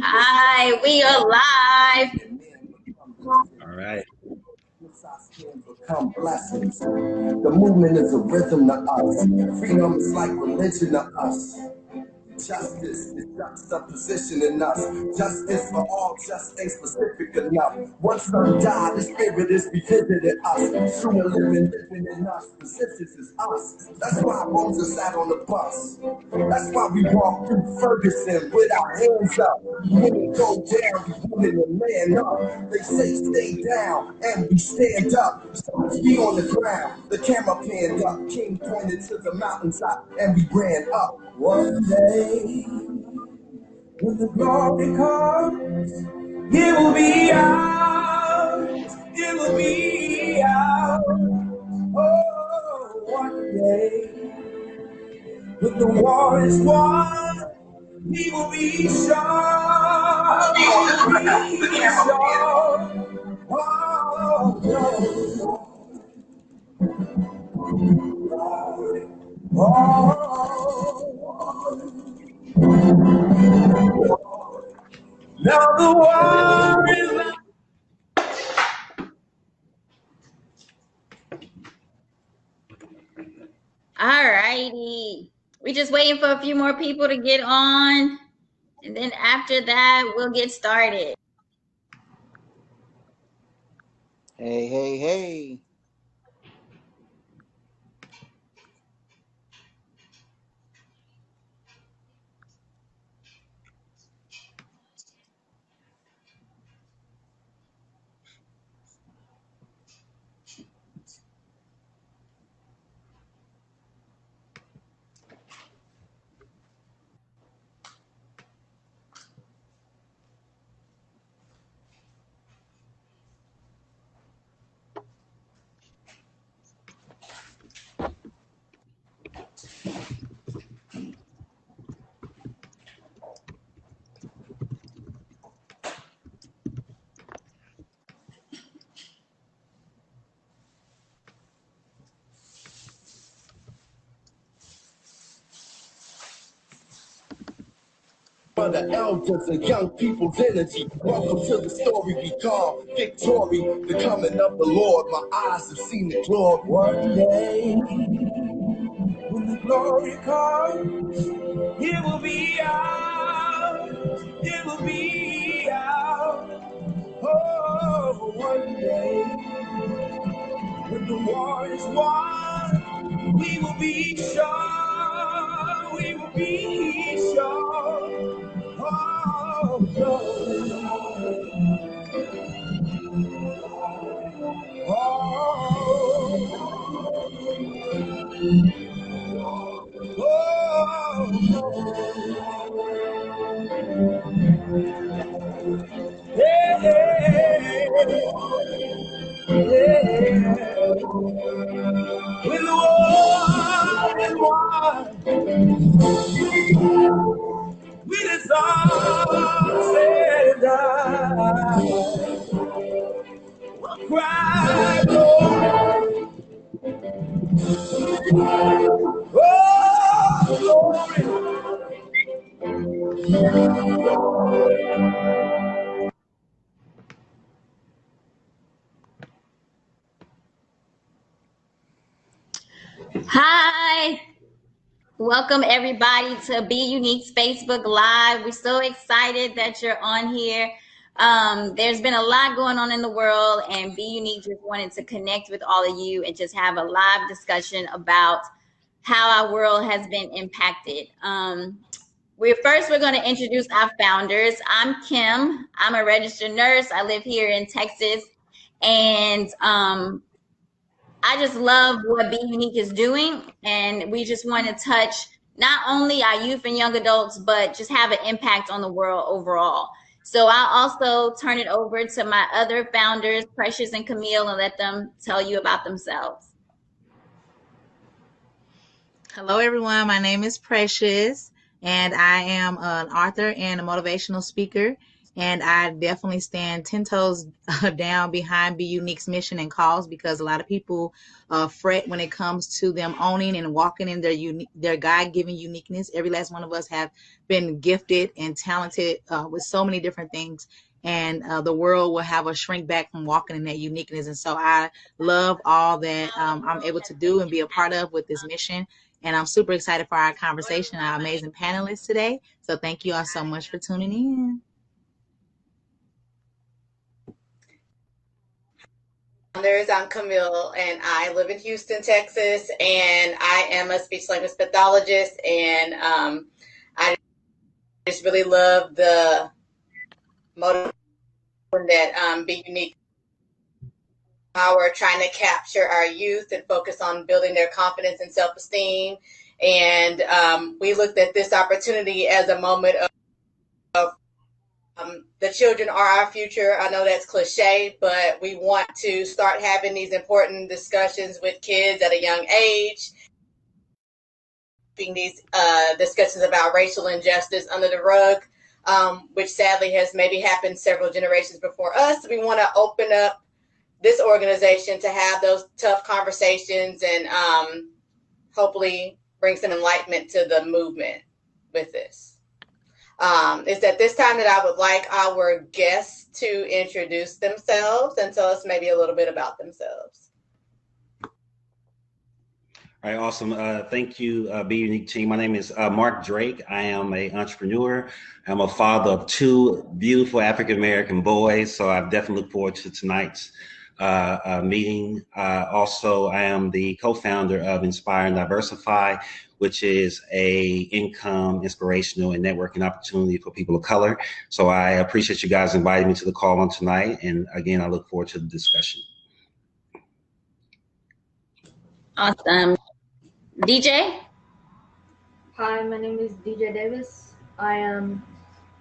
Hi, we are live. All right. Become blessings. The movement is a rhythm to us. Freedom is like religion to us. Justice is juxtaposition in us. Justice for all just ain't specific enough. Once son died, the spirit is revisited us. True and living in us. Persistence is us. That's why Moses sat on the bus. That's why we walk through Ferguson with our hands up. When it go down, we willing to man up. They say stay down, and we stand up. So we on the ground. The camera panned up. King pointed to the mountaintop, and we ran up. One day, when the glory comes, it will be ours. It will be ours. Oh, one day, when the war is won, we will be sure. We will be sure. Oh, no. Now the war is not. All righty. We're just waiting for a few more people to get on. And then after that, we'll get started. Hey, hey, hey. For the elders and young people's energy. Welcome to the story we call victory. The coming of the Lord. My eyes have seen the glory. One day, when the glory comes, it will be ours. It will be ours. Oh, one day, when the war is won, we will be sure. We will be sure. Oh, when the war is won, when it's all said and done, we'll cry glory, oh glory. Hi. Welcome everybody to BeYOUnique's Facebook Live. We're so excited that you're on here. There's been a lot going on in the world, and BeYOUnique just wanted to connect with all of you and just have a live discussion about how our world has been impacted. We're going to introduce our founders. I'm Kim. I'm a registered nurse. I live here in Texas, and I just love what BeYOUnique is doing, and we just want to touch not only our youth and young adults, but just have an impact on the world overall. So I'll also turn it over to my other founders, Precious and Camille, and let them tell you about themselves. Hello, everyone. My name is Precious, and I am an author and a motivational speaker. And I definitely stand 10 toes down behind BeYOUnique's mission and cause, because a lot of people fret when it comes to them owning and walking in their God-given uniqueness. Every last one of us have been gifted and talented with so many different things. And the world will have us shrink back from walking in that uniqueness. And so I love all that I'm able to do and be a part of with this mission. And I'm super excited for our conversation, our amazing panelists today. So thank you all so much for tuning in. I'm Camille, and I live in Houston, Texas, and I am a speech language pathologist, and I just really love the motivation that BeYOUnique. How we're trying to capture our youth and focus on building their confidence and self-esteem. And we looked at this opportunity as a moment of the children are our future. I know that's cliche, but we want to start having these important discussions with kids at a young age. These discussions about racial injustice under the rug, which sadly has maybe happened several generations before us. We want to open up this organization to have those tough conversations and hopefully bring some enlightenment to the movement with this. It's at this time that I would like our guests to introduce themselves and tell us maybe a little bit about themselves. All right, awesome. Thank you, BeYOUnique team. My name is Mark Drake. I am an entrepreneur. I'm a father of two beautiful African-American boys, so I definitely look forward to tonight's meeting. Also, I am the co-founder of Inspire and Diversify, which is a income, inspirational, and networking opportunity for people of color. So I appreciate you guys inviting me to the call on tonight. And again, I look forward to the discussion. Awesome. DJ? Hi, my name is DJ Davis. I am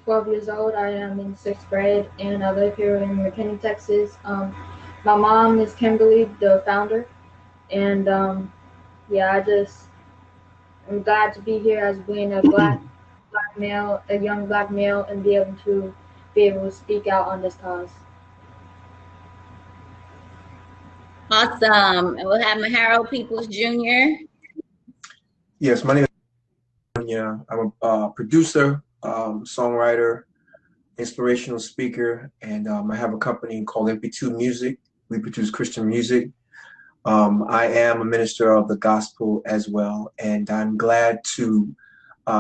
12 years old. I am in 6th grade, and I live here in McKinney, Texas. My mom is Kimberly, the founder, and yeah, I'm glad to be here as being a black male, a young black male, and be able to speak out on this cause. Awesome. And we'll have Maharo Peoples Jr. Yes, my name is Tanya. I'm a producer, songwriter, inspirational speaker, and I have a company called MP2 Music. We produce Christian music. I am a minister of the gospel as well, and I'm glad to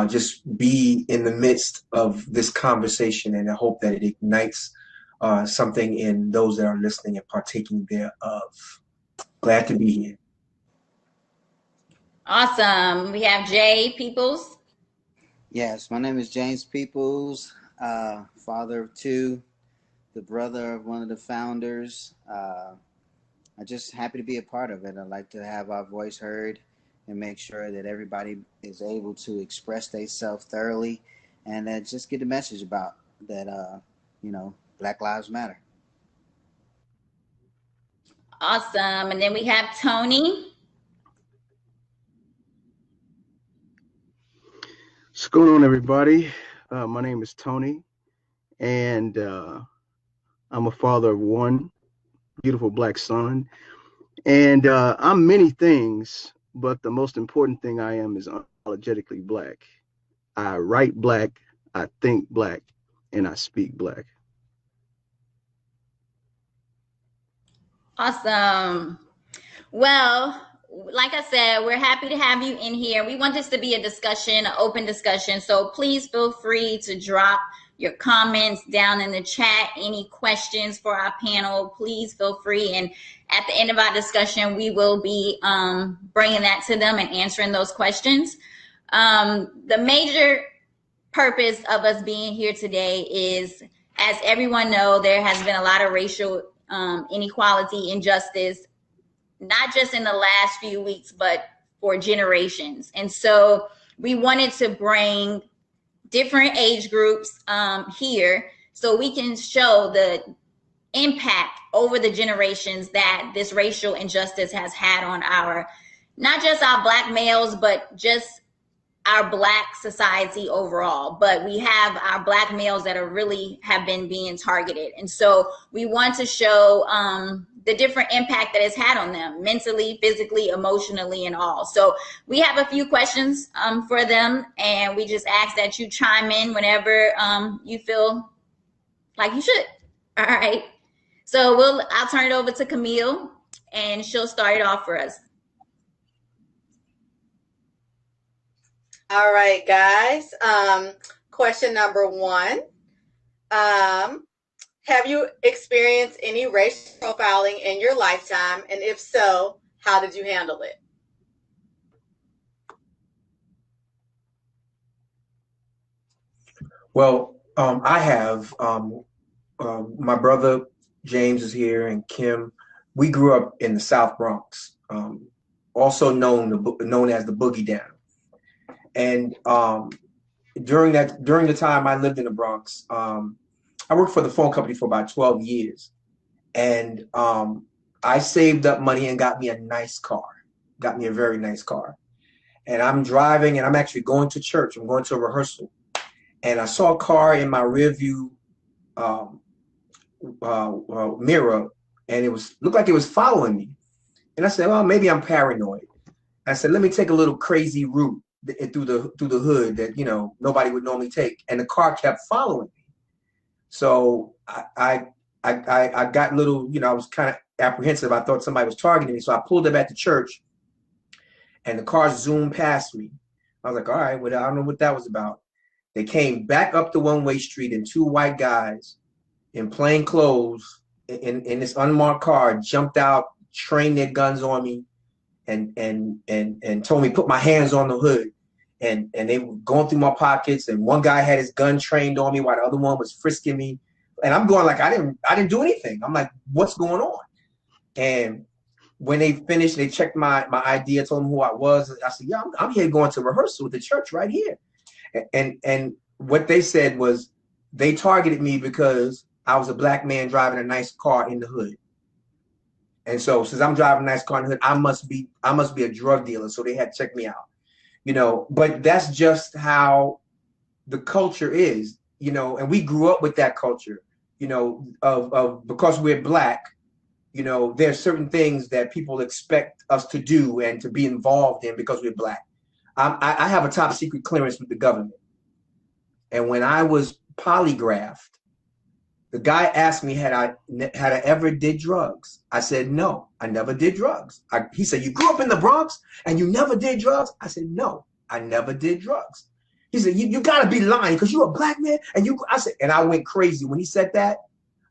just be in the midst of this conversation, and I hope that it ignites something in those that are listening and partaking thereof. Glad to be here. Awesome. We have Jay Peoples. Yes, my name is James Peoples, father of two, the brother of one of the founders. I'm just happy to be a part of it. I'd like to have our voice heard and make sure that everybody is able to express themselves thoroughly and just get the message about that, Black Lives Matter. Awesome. And then we have Tony. What's going on, everybody? My name is Tony, and I'm a father of one beautiful black son. And I'm many things, but the most important thing I am is unapologetically black. I write black, I think black, and I speak black. Awesome. Well, like I said, we're happy to have you in here. We want this to be a discussion, an open discussion. So please feel free to drop your comments down in the chat. Any questions for our panel, please feel free. And at the end of our discussion, we will be bringing that to them and answering those questions. The major purpose of us being here today is, as everyone knows, there has been a lot of racial inequality, injustice, not just in the last few weeks, but for generations. And so we wanted to bring different age groups here so we can show the impact over the generations that this racial injustice has had on not just our black males, but just our Black society overall, but we have our Black males that are really have been being targeted. And so we want to show the different impact that it's had on them mentally, physically, emotionally, and all. So we have a few questions for them, and we just ask that you chime in whenever you feel like you should. All right. So I'll turn it over to Camille, and she'll start it off for us. All right, guys. Question number 1. Have you experienced any racial profiling in your lifetime? And if so, how did you handle it? Well, I have. My brother James is here, and Kim. We grew up in the South Bronx, also known as the Boogie Down. And during the time I lived in the Bronx, I worked for the phone company for about 12 years, and I saved up money and got me a nice car, got me a very nice car. And I'm driving, and I'm actually going to church. I'm going to a rehearsal, and I saw a car in my rear view mirror, and it looked like it was following me. And I said, well, maybe I'm paranoid. I said, let me take a little crazy route through the hood that nobody would normally take. And the car kept following me. So I got a little, I was kind of apprehensive. I thought somebody was targeting me. So I pulled up at the church, and the car zoomed past me. I was like, all right, well, I don't know what that was about. They came back up the one-way street, and 2 white guys in plain clothes in this unmarked car jumped out, trained their guns on me, and told me put my hands on the hood. And they were going through my pockets, and one guy had his gun trained on me while the other one was frisking me. And I'm going like, I didn't do anything. I'm like, what's going on? And when they finished, they checked my ID. I told them who I was. I said, yeah, I'm here going to rehearsal with the church right here. And what they said was they targeted me because I was a Black man driving a nice car in the hood. And so since I'm driving a nice car in the hood, I must be a drug dealer. So they had to check me out, but that's just how the culture is, and we grew up with that culture, of because we're Black, there's certain things that people expect us to do and to be involved in because we're Black. I have a top secret clearance with the government. And when I was polygraphed, the guy asked me, had I ever did drugs? I said, no, I never did drugs. He said, you grew up in the Bronx and you never did drugs? I said, no, I never did drugs. He said, you gotta be lying because you're a Black man. And I went crazy. When he said that,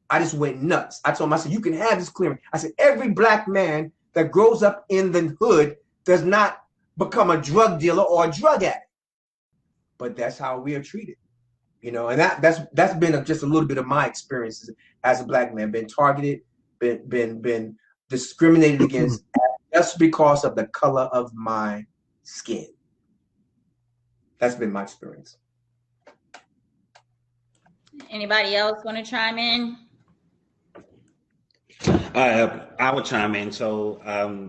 I just went nuts. I told him, I said, you can have this clearance. I said, every Black man that grows up in the hood does not become a drug dealer or a drug addict. But that's how we are treated. And that's been just a little bit of my experiences as a Black man, been targeted, been discriminated against just because of the color of my skin. That's been my experience. Anybody else want to chime in? I would chime in. So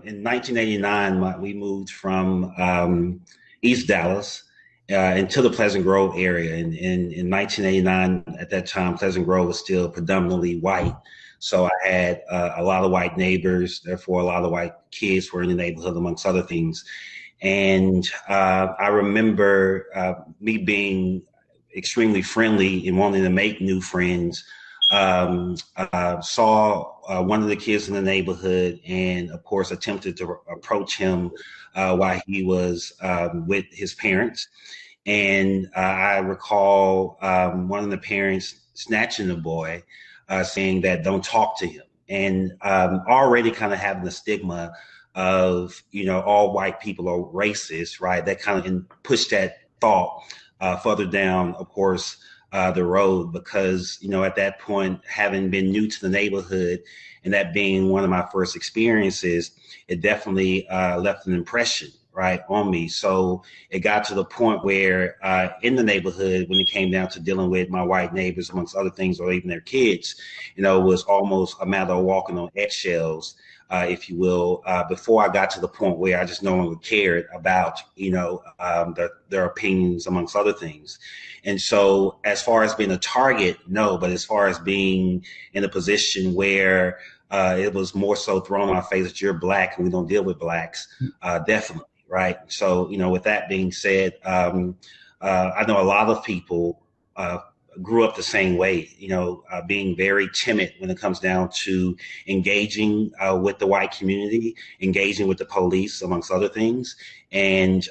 in 1989, we moved from East Dallas into the Pleasant Grove area. And in 1989, at that time, Pleasant Grove was still predominantly white. So I had a lot of white neighbors. Therefore, a lot of white kids were in the neighborhood, amongst other things. And I remember me being extremely friendly and wanting to make new friends. Saw one of the kids in the neighborhood and, of course, attempted to approach him while he was with his parents. And I recall one of the parents snatching the boy, saying that don't talk to him. And already kind of having the stigma of, all white people are racist, right? That kind of pushed that thought further down, of course, the road, because, at that point, having been new to the neighborhood and that being one of my first experiences, it definitely left an impression, right, on me. So it got to the point where in the neighborhood, when it came down to dealing with my white neighbors, amongst other things, or even their kids, it was almost a matter of walking on eggshells if you will, before I got to the point where I just no longer cared about, their opinions amongst other things. And so as far as being a target, no, but as far as being in a position where it was more so thrown in my face that you're black and we don't deal with blacks, definitely, right? So, with that being said, I know a lot of people grew up the same way, being very timid when it comes down to engaging with the white community, engaging with the police, amongst other things. And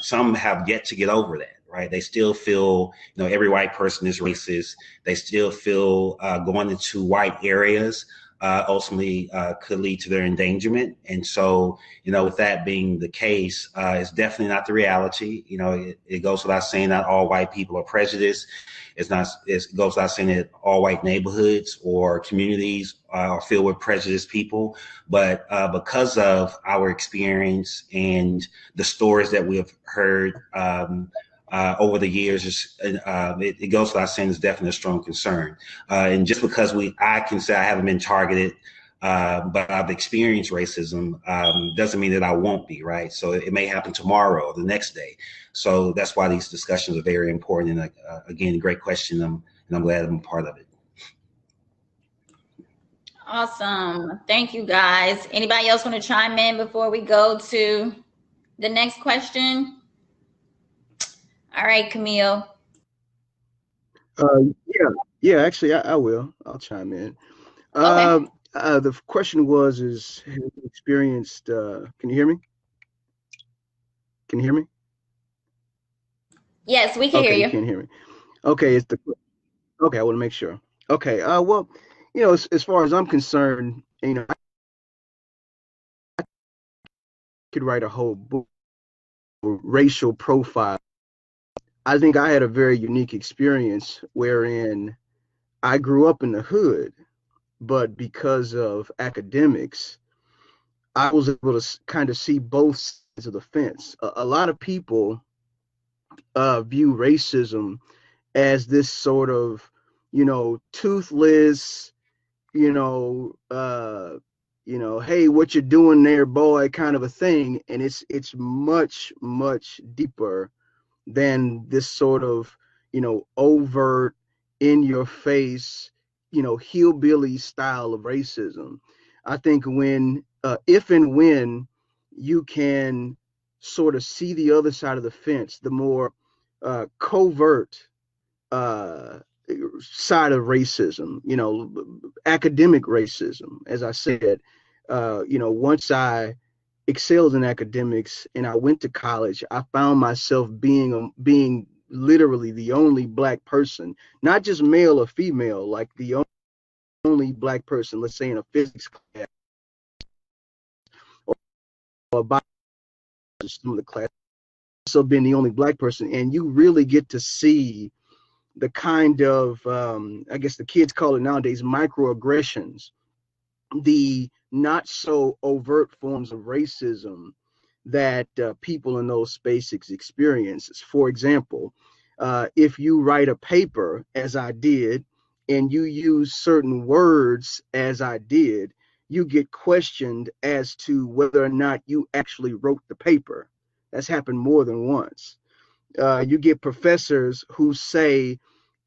some have yet to get over that. Right. They still feel, every white person is racist. They still feel going into white areas ultimately could lead to their endangerment. And so, with that being the case, it's definitely not the reality. It goes without saying not all white people are prejudiced. It goes without saying that all white neighborhoods or communities are filled with prejudiced people. But because of our experience and the stories that we have heard over the years, it goes without saying it's definitely a strong concern. And just because I can say I haven't been targeted, but I've experienced racism, doesn't mean that I won't be, right? So it may happen tomorrow or the next day. So that's why these discussions are very important. And again, great question. And I'm glad I'm a part of it. Awesome. Thank you, guys. Anybody else want to chime in before we go to the next question? All right, Camille. Yeah. Actually, I will. I'll chime in. Okay. The question was, have you experienced? Can you hear me? Can you hear me? Yes, we can Okay, hear you you. can't hear me. Okay, okay. I want to make sure. Okay. Well, as far as I'm concerned, I could write a whole book, racial profile. I think I had a very unique experience wherein I grew up in the hood, but because of academics, I was able to kind of see both sides of the fence. A lot of people view racism as this sort of, toothless, you know, uh, hey, what you doing there, boy, kind of a thing, and it's much, much deeper than this sort of, overt, in your face, hillbilly style of racism. I think if and when you can sort of see the other side of the fence, the more covert uh, side of racism, academic racism, as I said, once I excelled in academics and I went to college, I found myself being literally the only black person, not just male or female, like the only black person, let's say in a physics class or biology, some of the class, so being the only black person, and you really get to see the kind of, I guess the kids call it nowadays, microaggressions, the not so overt forms of racism that people in those spaces experience. For example, if you write a paper, as I did, and you use certain words, as I did, you get questioned as to whether or not you actually wrote the paper. That's happened more than once. You get professors who say,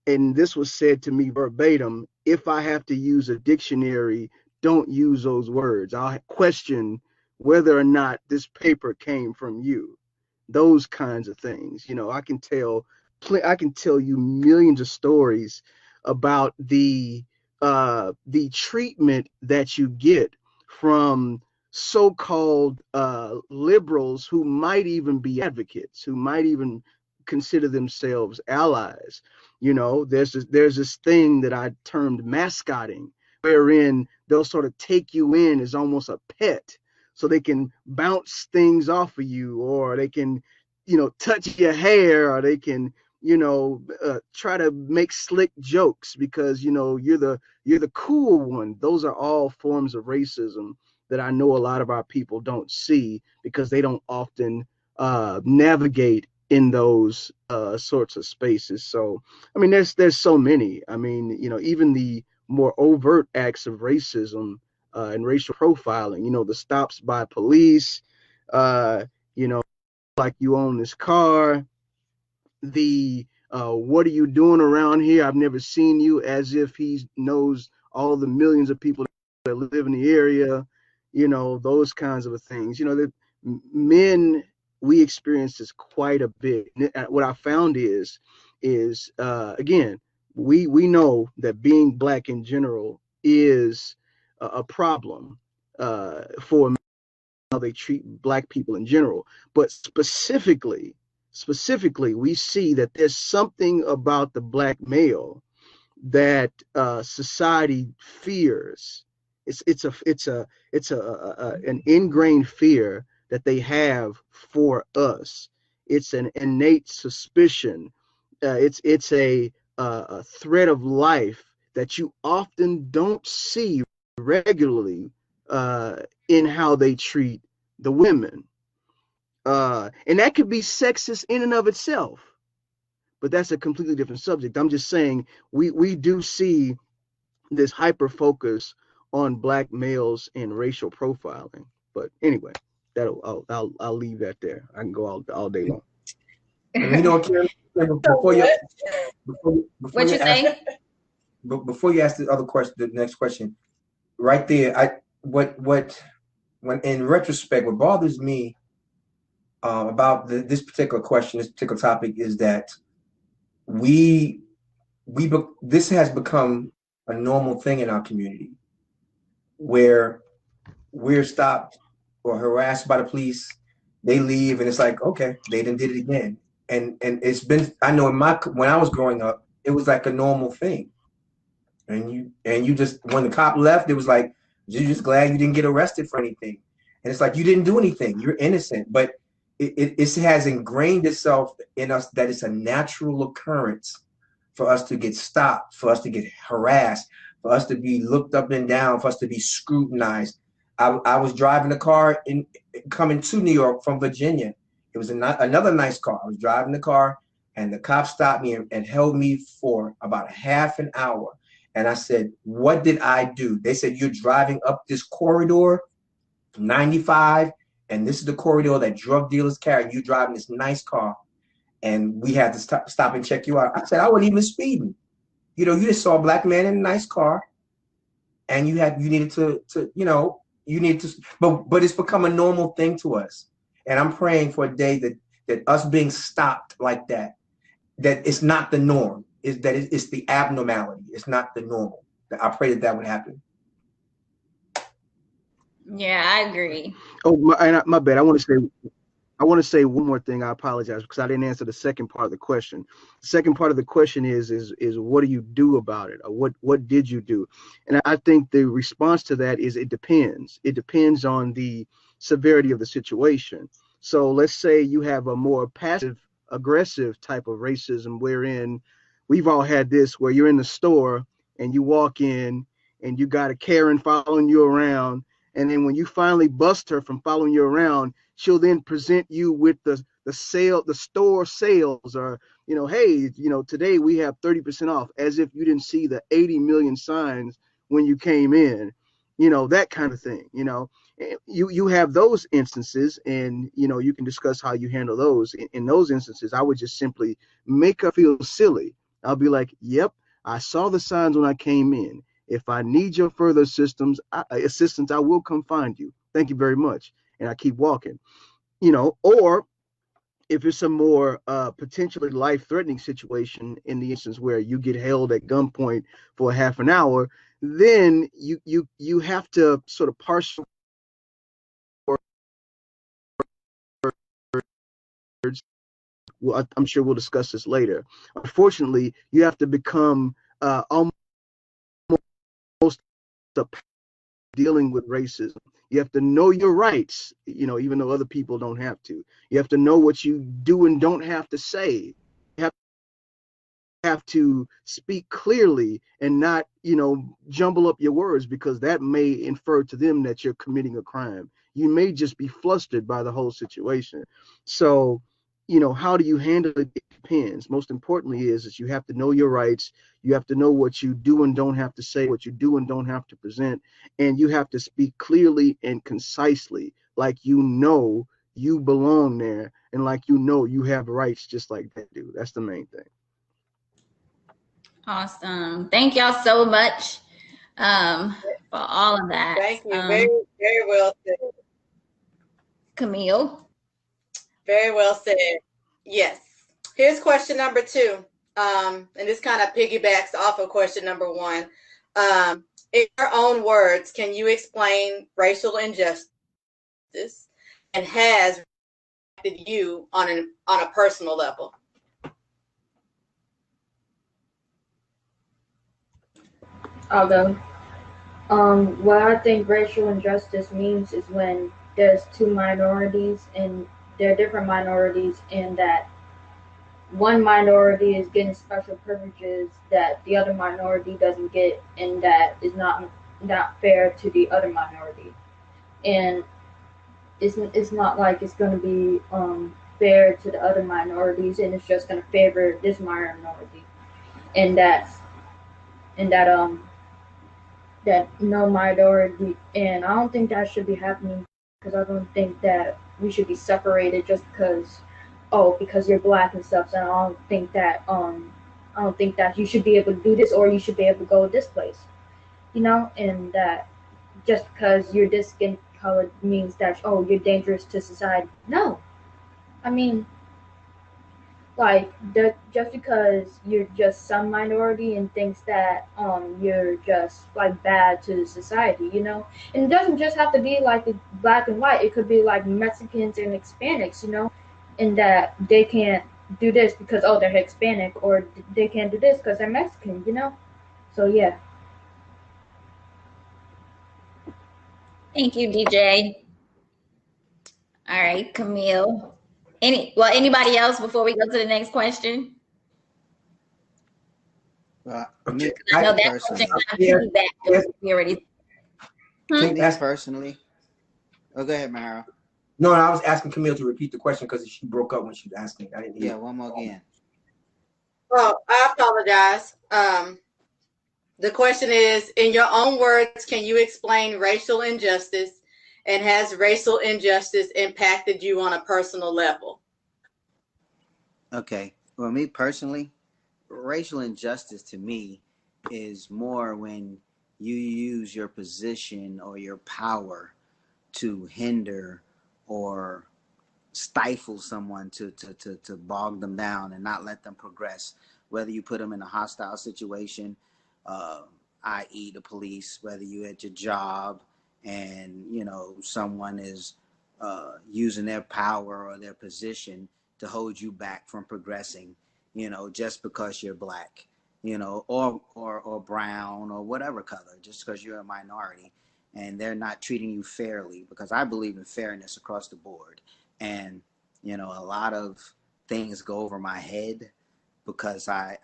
and this was said to me verbatim, if I have to use a dictionary, don't use those words. I'll question whether or not this paper came from you. Those kinds of things. I can tell you millions of stories about the treatment that you get from so-called liberals who might even be advocates, who might even consider themselves allies. There's this thing that I termed mascotting, wherein they'll sort of take you in as almost a pet, so they can bounce things off of you, or they can, touch your hair, or they can, try to make slick jokes because you're the cool one. Those are all forms of racism that I know a lot of our people don't see because they don't often navigate in those sorts of spaces. So, I mean, there's so many. I mean, even the more overt acts of racism and racial profiling. You know, the stops by police, you know, like you own this car, the what are you doing around here? I've never seen you, as if he knows all the millions of people that live in the area, you know, those kinds of things. You know, that men, we experience this quite a bit. What I found is again, we know that being black in general is a problem for how they treat black people in general, but specifically we see that there's something about the black male that society fears. It's an ingrained fear that they have for us. It's an innate suspicion. It's a threat of life that you often don't see regularly in how they treat the women. And that could be sexist in and of itself, but that's a completely different subject. I'm just saying we do see this hyper focus on black males and racial profiling. But anyway, I'll leave that there. I can go all day long. And you know, Karen, before you What you say? before you ask the other question, the next question, right there, when in retrospect, what bothers me about this particular question, this particular topic, is that this has become a normal thing in our community, where we're stopped or harassed by the police, they leave, and it's like, okay, they done did it again. And it's been, I know when I was growing up, it was like a normal thing. And you just, when the cop left, it was like, you're just glad you didn't get arrested for anything. And it's like, you didn't do anything, you're innocent. But it has ingrained itself in us that it's a natural occurrence for us to get stopped, for us to get harassed, for us to be looked up and down, for us to be scrutinized. I was driving a car coming to New York from Virginia. It was another nice car. I was driving the car, and the cop stopped me and held me for about half an hour. And I said, what did I do? They said, you're driving up this corridor, 95, and this is the corridor that drug dealers carry. You driving this nice car, and we had to stop and check you out. I said, I wasn't even speeding. You know, you just saw a black man in a nice car, and you needed to but it's become a normal thing to us. And I'm praying for a day that us being stopped like that it's not the norm. It's the abnormality. It's not the normal. I pray that would happen. Yeah, I agree. Oh, my bad. I want to say one more thing. I apologize because I didn't answer the second part of the question. The second part of the question is what do you do about it? Or what did you do? And I think the response to that is it depends. It depends on the severity of the situation. So let's say you have a more passive aggressive type of racism, wherein we've all had this, where you're in the store and you walk in and you got a Karen following you around. And then when you finally bust her from following you around, she'll then present you with the store sales, or, you know, hey, you know, today we have 30% off, as if you didn't see the 80 million signs when you came in, you know, that kind of thing. You know, you have those instances, and, you know, you can discuss how you handle those. In those instances, I would just simply make her feel silly. I'll be like, yep, I saw the signs when I came in. If I need your further assistance, I will come find you. Thank you very much. And I keep walking, you know. Or if it's a more potentially life-threatening situation, in the instance where you get held at gunpoint for half an hour, then you have to sort of parse. Well, I'm sure we'll discuss this later. Unfortunately, you have to become almost a dealing with racism. You have to know your rights, you know, even though other people don't have to. You have to know what you do and don't have to say. You have to speak clearly and not, you know, jumble up your words, because that may infer to them that you're committing a crime. You may just be flustered by the whole situation. So, you know, how do you handle it? depends. Most importantly is you have to know your rights. You have to know what you do and don't have to say, what you do and don't have to present. And you have to speak clearly and concisely, like you belong there, and like you have rights just like they do. That's the main thing. Awesome. Thank y'all so much for all of that. Thank you. Very, very well said. Camille. Very well said. Yes. Here's question number 2. And this kind of piggybacks off of question number 1. In your own words, can you explain racial injustice and has affected you on a personal level? I'll go. What I think racial injustice means is when there's two minorities and they're different minorities, and that one minority is getting special privileges that the other minority doesn't get, and that is not fair to the other minority. And it's not like it's going to be fair to the other minorities, and it's just going to favor this minority, and that no minority. And I don't think that should be happening, because I don't think that we should be separated just because you're black and stuff. So I don't think that you should be able to do this or you should be able to go this place, and that just because you're this skin color means that you're dangerous to society. No, I mean, like, just because you're just some minority and thinks that you're just like bad to society, and it doesn't just have to be like the black and white. It could be like Mexicans and Hispanics, and that they can't do this because they're Hispanic, or they can't do this because they're Mexican, so yeah. Thank you, DJ. All right, Camille. Anybody else before we go to the next question? Me I know that question we already. Me personally. Oh, go ahead, Mahara. No, I was asking Camille to repeat the question because she broke up when she was asking. I didn't hear. Yeah, one more again. Well, I apologize. The question is, in your own words, can you explain racial injustice, and has racial injustice impacted you on a personal level? Okay. Well, me personally, racial injustice to me is more when you use your position or your power to hinder or stifle someone, to bog them down and not let them progress, whether you put them in a hostile situation, i.e. the police, whether you at your job and someone is using their power or their position to hold you back from progressing, just because you're black, or brown or whatever color, just because you're a minority and they're not treating you fairly, because I believe in fairness across the board. And, a lot of things go over my head because I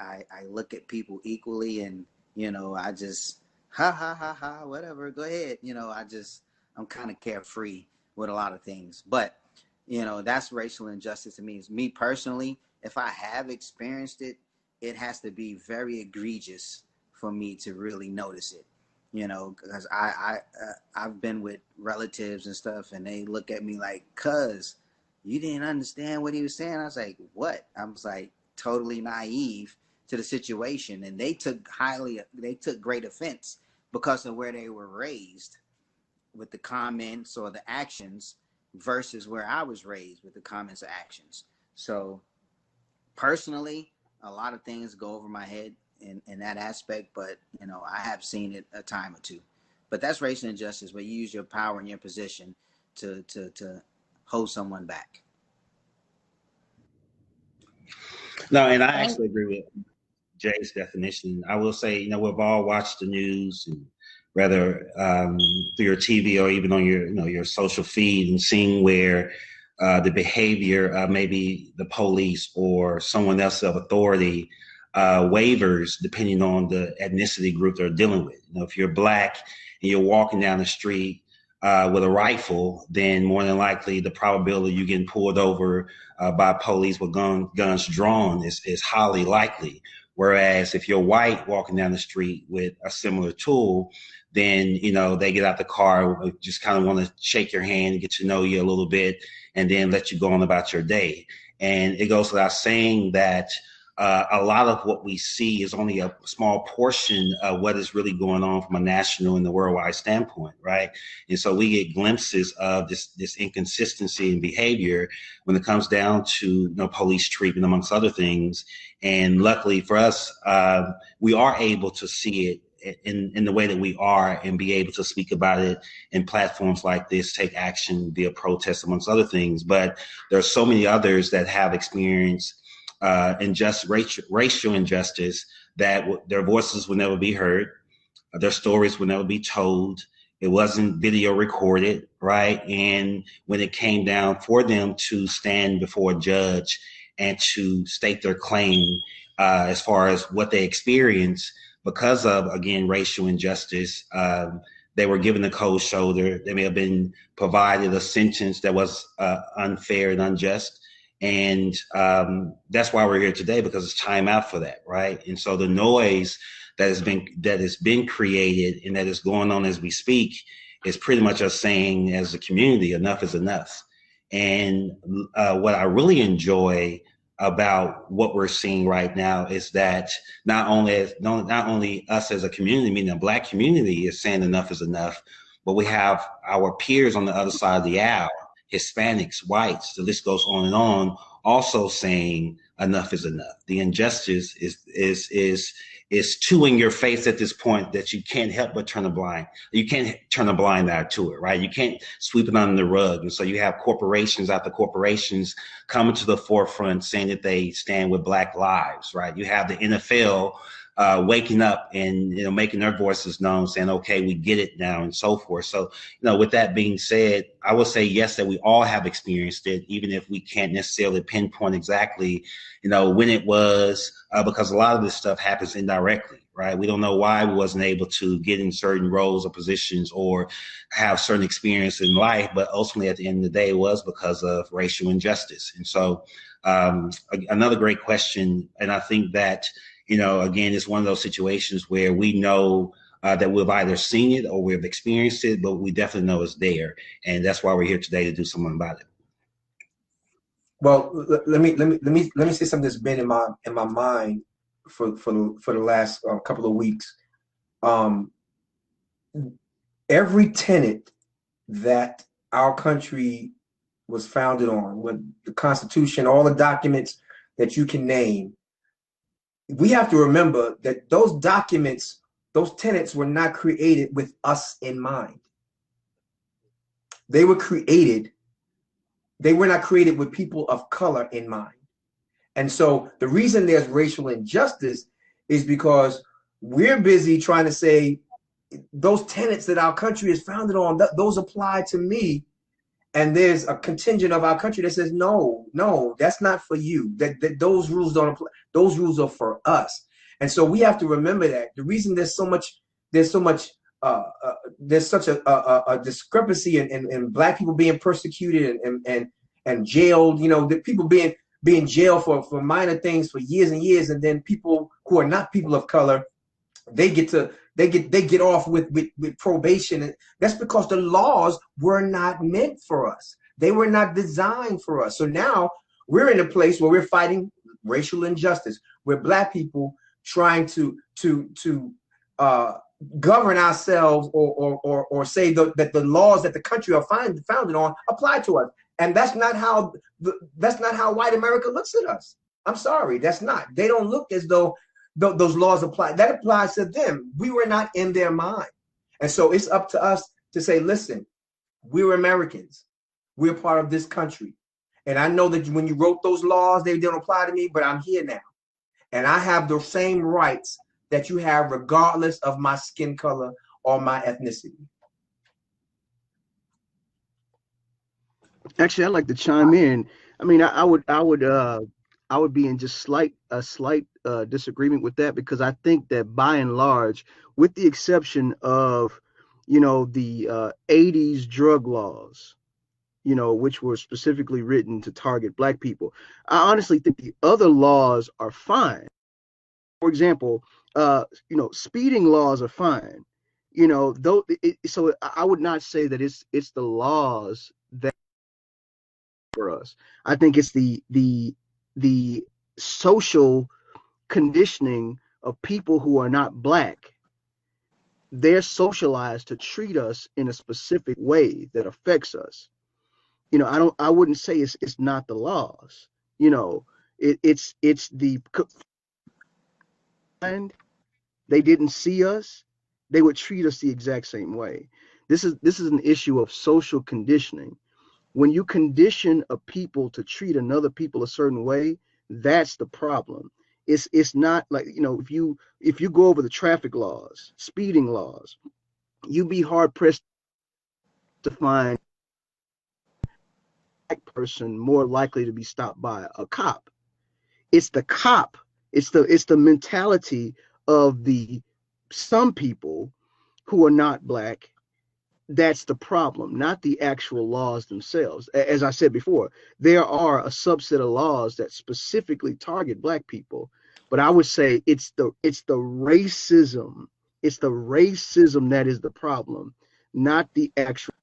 look at people equally, and, I just, ha, ha, ha, ha, whatever, go ahead. I'm kind of carefree with a lot of things. But, that's racial injustice to me. It's me personally, if I have experienced it, it has to be very egregious for me to really notice it. Because I've been with relatives and stuff, and they look at me like, cuz you didn't understand what he was saying. I was like, what? I was like totally naive to the situation, and they took great offense because of where they were raised with the comments or the actions versus where I was raised with the comments or actions. So personally, a lot of things go over my head in that aspect, but I have seen it a time or two. But that's racial injustice, where you use your power and your position to hold someone back. No, and I actually agree with Jay's definition. I will say, we've all watched the news, and whether through your TV or even on your social feed, and seeing where the behavior, maybe the police or someone else of authority, waivers depending on the ethnicity group they're dealing with. If you're black and you're walking down the street, with a rifle, then more than likely the probability of you getting pulled over by police with guns drawn is highly likely. Whereas if you're white walking down the street with a similar tool, then they get out the car, just kind of want to shake your hand, get to know you a little bit, and then let you go on about your day. And it goes without saying that a lot of what we see is only a small portion of what is really going on from a national and the worldwide standpoint, right? And so we get glimpses of this inconsistency in behavior when it comes down to police treatment, amongst other things. And luckily for us, we are able to see it in the way that we are and be able to speak about it in platforms like this, take action via protest, amongst other things. But there are so many others that have experienced racial injustice that their voices will never be heard, their stories will never be told. It wasn't video recorded, right? And when it came down for them to stand before a judge and to state their claim as far as what they experienced because of, again, racial injustice, they were given the cold shoulder. They may have been provided a sentence that was unfair and unjust. And that's why we're here today, because it's time out for that, right? And so the noise that has been created and that is going on as we speak is pretty much us saying, as a community, enough is enough. And what I really enjoy about what we're seeing right now is that not only us as a community, meaning the Black community, is saying enough is enough, but we have our peers on the other side of the aisle, Hispanics, whites, the list goes on and on, also saying enough is enough. The injustice is too in your face at this point that you can't help but you can't turn a blind eye to it, right? You can't sweep it under the rug. And so you have corporations after corporations coming to the forefront saying that they stand with Black lives, right? You have the NFL waking up and making their voices known, saying, okay, we get it now, and so forth. So with that being said, I would say yes, that we all have experienced it, even if we can't necessarily pinpoint exactly when it was, because a lot of this stuff happens indirectly, right? We don't know why we wasn't able to get in certain roles or positions or have certain experience in life, but ultimately at the end of the day, it was because of racial injustice. And so another great question, and I think that again, it's one of those situations where we know that we've either seen it or we've experienced it, but we definitely know it's there, and that's why we're here today, to do something about it. Well, let me say something that's been in my mind for the last couple of weeks. Every tenet that our country was founded on, with the Constitution, all the documents that you can name, we have to remember that those documents, those tenets, were not created with us in mind. They were not created with people of color in mind. And so the reason there's racial injustice is because we're busy trying to say those tenets that our country is founded on, those apply to me. And there's a contingent of our country that says, no, that's not for you. That those rules don't apply. Those rules are for us. And so we have to remember that. The reason there's such a discrepancy in Black people being persecuted and jailed, the people being jailed for minor things for years and years, and then people who are not people of color, they get off with probation. And that's because the laws were not meant for us. They were not designed for us. So now we're in a place where we're fighting racial injustice. We're Black people trying to govern ourselves or say that the laws that the country are founded on apply to us. And that's not how white America looks at us. I'm sorry, that's not. They don't look as though those laws apply. That applies to them. We were not in their mind. And so it's up to us to say, listen, we're Americans. We're part of this country. And I know that when you wrote those laws, they don't apply to me, but I'm here now. And I have the same rights that you have regardless of my skin color or my ethnicity. Actually, I'd like to chime in. I mean, I would be in just a slight disagreement with that, because I think that by and large, with the exception of, the 80s drug laws, which were specifically written to target black people. I honestly think the other laws are fine. For example, speeding laws are fine. Though so I would not say that it's the laws that for us. I think it's the social conditioning of people who are not black. They're socialized to treat us in a specific way that affects us. I wouldn't say it's not the laws. It's the and they didn't see us, they would treat us the exact same way. This is an issue of social conditioning. When you condition a people to treat another people a certain way, that's the problem. It's not like, if you go over the traffic laws, speeding laws, you'd be hard pressed to find a black person more likely to be stopped by a cop. It's the cop. It's the mentality of the some people who are not black. That's the problem, not the actual laws themselves. As I said before, there are a subset of laws that specifically target black people, but I would say it's the racism. It's the racism that is the problem, not the actual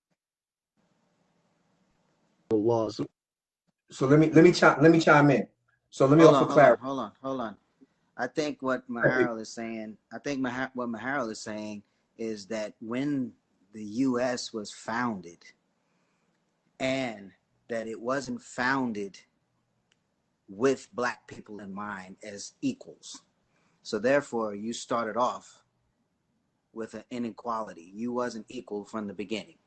laws. So let me chime in. So let me Hold offer on, hold on, clarity. hold on, hold on. I think what Maharal is saying, what Maharal is saying is that when the U.S. was founded, and that it wasn't founded with black people in mind as equals. So therefore, you started off with an inequality. You wasn't equal from the beginning.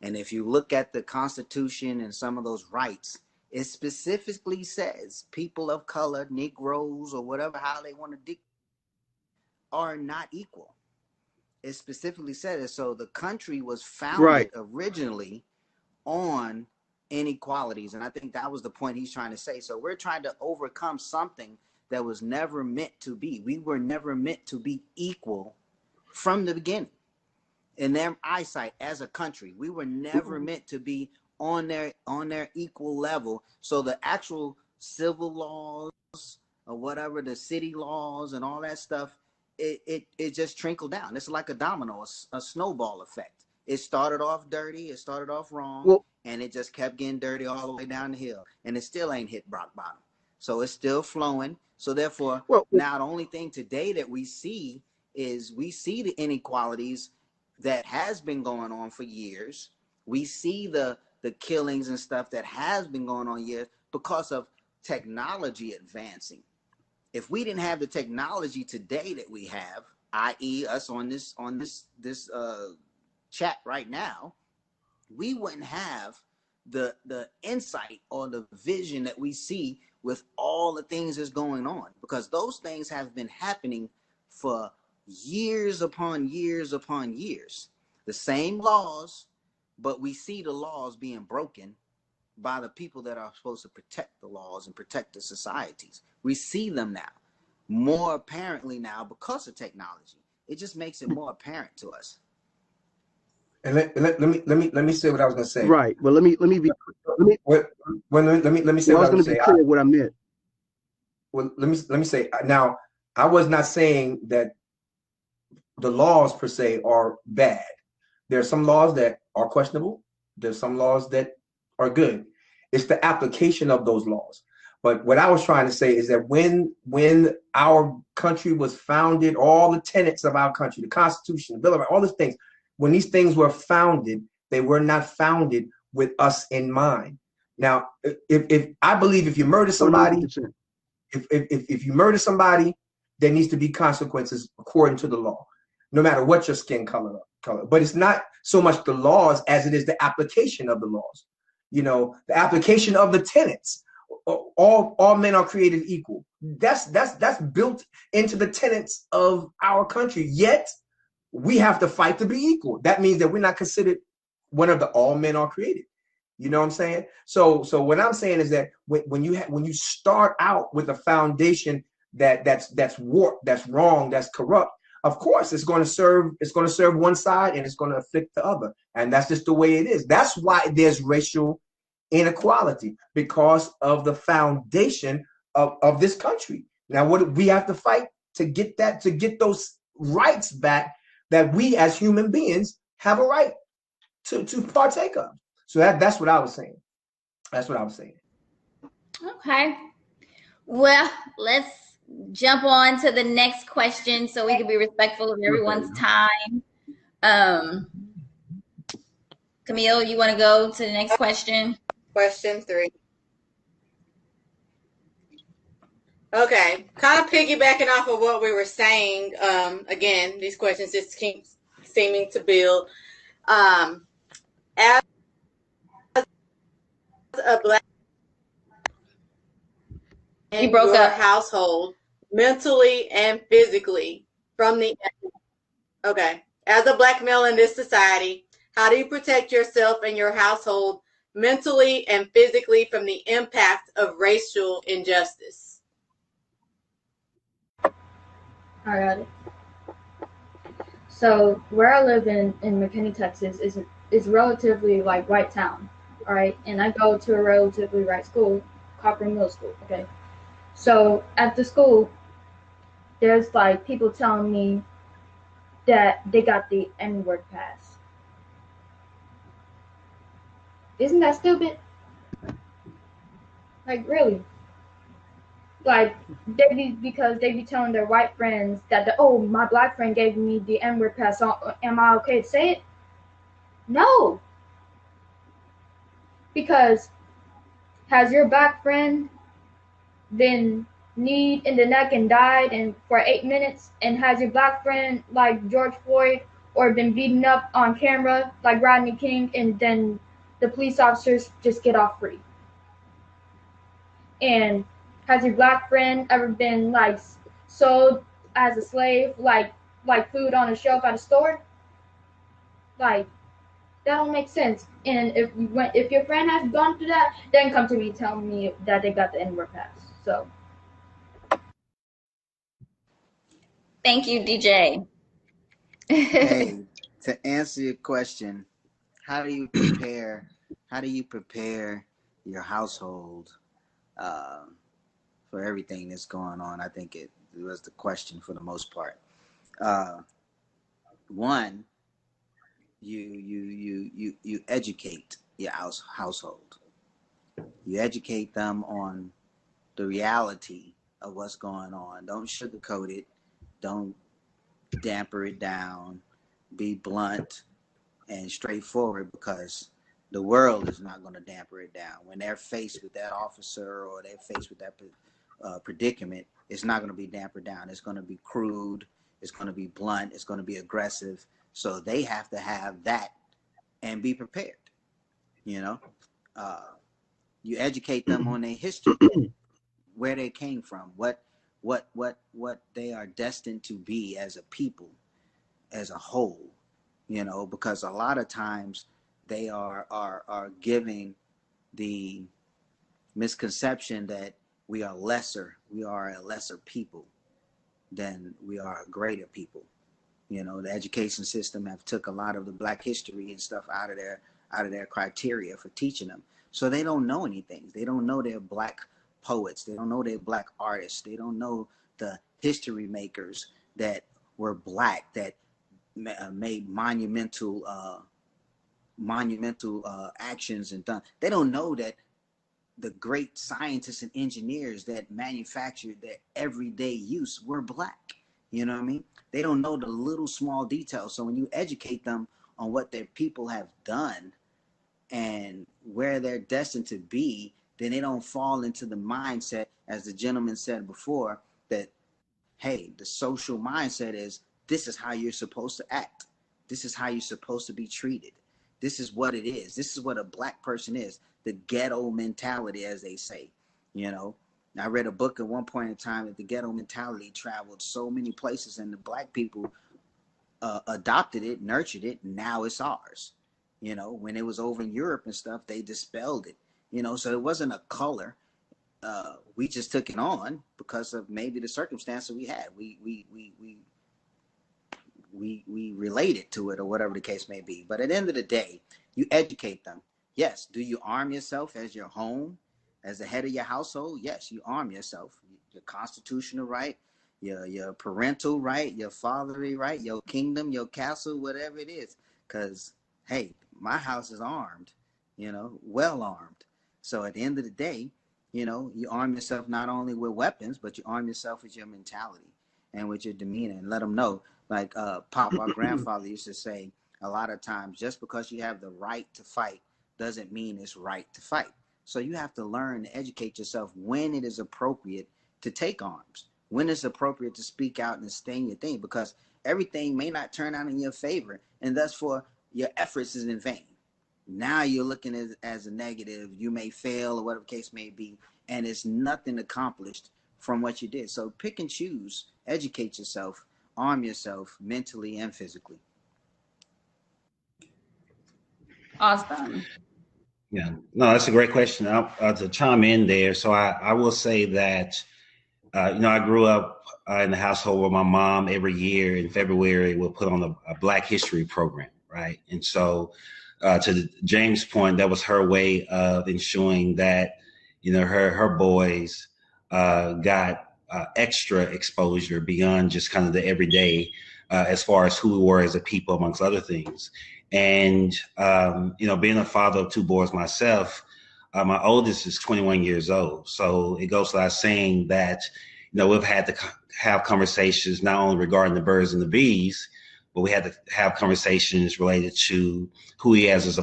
And if you look at the Constitution and some of those rights, it specifically says people of color, Negroes, or whatever, how they want to are not equal. It specifically said it. So the country was Right. founded originally on inequalities. And I think that was the point he's trying to say. So we're trying to overcome something that was never meant to be. We were never meant to be equal from the beginning. In their eyesight as a country, we were never meant to be on their equal level. So the actual civil laws or whatever, the city laws and all that stuff, it just trickled down. It's like a domino, a snowball effect. It started off dirty, it started off wrong, Well, and it just kept getting dirty all the way down the hill. And it still ain't hit rock bottom. So it's still flowing. So therefore, well, now the only thing today that we see is we see the inequalities that has been going on for years. We see the killings and stuff that has been going on years because of technology advancing. If we didn't have the technology today that we have, i.e., us on this chat right now, we wouldn't have the insight or the vision that we see with all the things that's going on, because those things have been happening for years upon years upon years. The same laws, but we see the laws being broken by the people that are supposed to protect the laws and protect the societies. We see them now, more apparently now because of technology. It just makes it more apparent to us. And let me say what I was gonna say. right. Well, let me be. Let me. Let me say Well, I what I was going was to be gonna say. clear what I meant. Well, let me say now. I was not saying that the laws per se are bad. There are some laws that are questionable. There's some laws that are good. It's the application of those laws. But what I was trying to say is that when our country was founded, all the tenets of our country, the Constitution, the Bill of Rights, all these things, when these things were founded, they were not founded with us in mind. Now, if I believe if you murder somebody, 100%. if you murder somebody, there needs to be consequences according to the law, no matter what your skin color. But it's not so much the laws as it is the application of the laws. The application of the tenets. All men are created equal. That's built into the tenets of our country. Yet we have to fight to be equal. That means that we're not considered one of the all men are created. You know what I'm saying? So what I'm saying is that when you start out with a foundation that's warped, that's wrong, that's corrupt, of course it's going to serve one side and it's going to afflict the other. And that's just the way it is. That's why there's racial inequality, because of the foundation of this country. Now, what we have to fight to get those rights back that we as human beings have a right to partake of. So that's what I was saying. That's what I was saying. Okay. Well, let's jump on to the next question so we can be respectful of everyone's time. Camille, you want to go to the next question? Question 3. Okay, kind of piggybacking off of what we were saying. Again, these questions just keep seeming to build. As a Black in You broke your up. household, mentally and physically, from the as a Black male in this society, how do you protect yourself and your household mentally and physically from the impact of racial injustice? I got it. So where I live in McKinney, Texas, is relatively like white town, all right, and I go to a relatively white school, Copper Middle School. Okay, so at the school, there's like people telling me that they got the N-word pass. Isn't that stupid? Like really? Like because they be telling their white friends that my Black friend gave me the N-word pass. So am I okay to say it? No, because has your Black friend been kneed in the neck and died for 8 minutes, and has your Black friend like George Floyd or been beaten up on camera like Rodney King, and then the police officers just get off free? And has your Black friend ever been like sold as a slave, like food on a shelf at a store? Like that don't make sense. And if your friend has gone through that, then come to me telling me that they got the N-word pass. So Thank you, DJ. Hey, to answer your question, how do you prepare? How do you prepare your household uh, for everything that's going on? I think it was the question for the most part. One, you educate your household. You educate them on the reality of what's going on. Don't sugarcoat it. Don't damper it down. Be blunt and straightforward, because the world is not going to damper it down. When they're faced with that officer or they're faced with that predicament, it's not going to be dampered down. It's going to be crude. It's going to be blunt. It's going to be aggressive. So they have to have that and be prepared. You know, you educate them on their history, where they came from, what they are destined to be as a people, as a whole. You know, because a lot of times they are giving the misconception that we are a lesser people than we are a greater people. You know, the education system have took a lot of the Black history and stuff out of their criteria for teaching them. So they don't know anything. They don't know they're Black poets. They don't know they're Black artists. They don't know the history makers that were Black, that made monumental actions and done. They don't know that the great scientists and engineers that manufactured their everyday use were Black. You know what I mean? They don't know the little small details. So when you educate them on what their people have done and where they're destined to be, then they don't fall into the mindset, as the gentleman said before, that, hey, the social mindset is, this is how you're supposed to act. This is how you're supposed to be treated. This is what it is. This is what a Black person is. The ghetto mentality, as they say. You know, I read a book at one point in time that the ghetto mentality traveled so many places, and the Black people adopted it, nurtured it, and now it's ours. You know, when it was over in Europe and stuff, they dispelled it. You know, so it wasn't a color. We just took it on because of maybe the circumstances we had. We we related to it or whatever the case may be. But at the end of the day, you educate them. Yes. Do you arm yourself as your home, as the head of your household? Yes, you arm yourself. Your constitutional right, your parental right, your fatherly right, your kingdom, your castle, whatever it is. Because, hey, my house is armed, well armed. So at the end of the day, you arm yourself not only with weapons, but you arm yourself with your mentality and with your demeanor, and let them know, like Pop, our grandfather used to say, a lot of times, just because you have the right to fight doesn't mean it's right to fight. So you have to learn to educate yourself when it is appropriate to take arms, when it's appropriate to speak out and stain your thing, because everything may not turn out in your favor, and thus for your efforts is in vain. Now you're looking as a negative, you may fail or whatever the case may be, and it's nothing accomplished from what you did. So pick and choose, educate yourself, arm yourself mentally and physically. Awesome. Yeah, no, that's a great question. To chime in there, so I will say that, I grew up in a household where my mom every year in February will put on a Black History program, right? And so, to James' point, that was her way of ensuring that, her boys got extra exposure beyond just kind of the everyday, as far as who we were as a people, amongst other things. And, being a father of two boys myself, my oldest is 21 years old. So it goes without saying that, we've had to have conversations not only regarding the birds and the bees, but we had to have conversations related to who he is as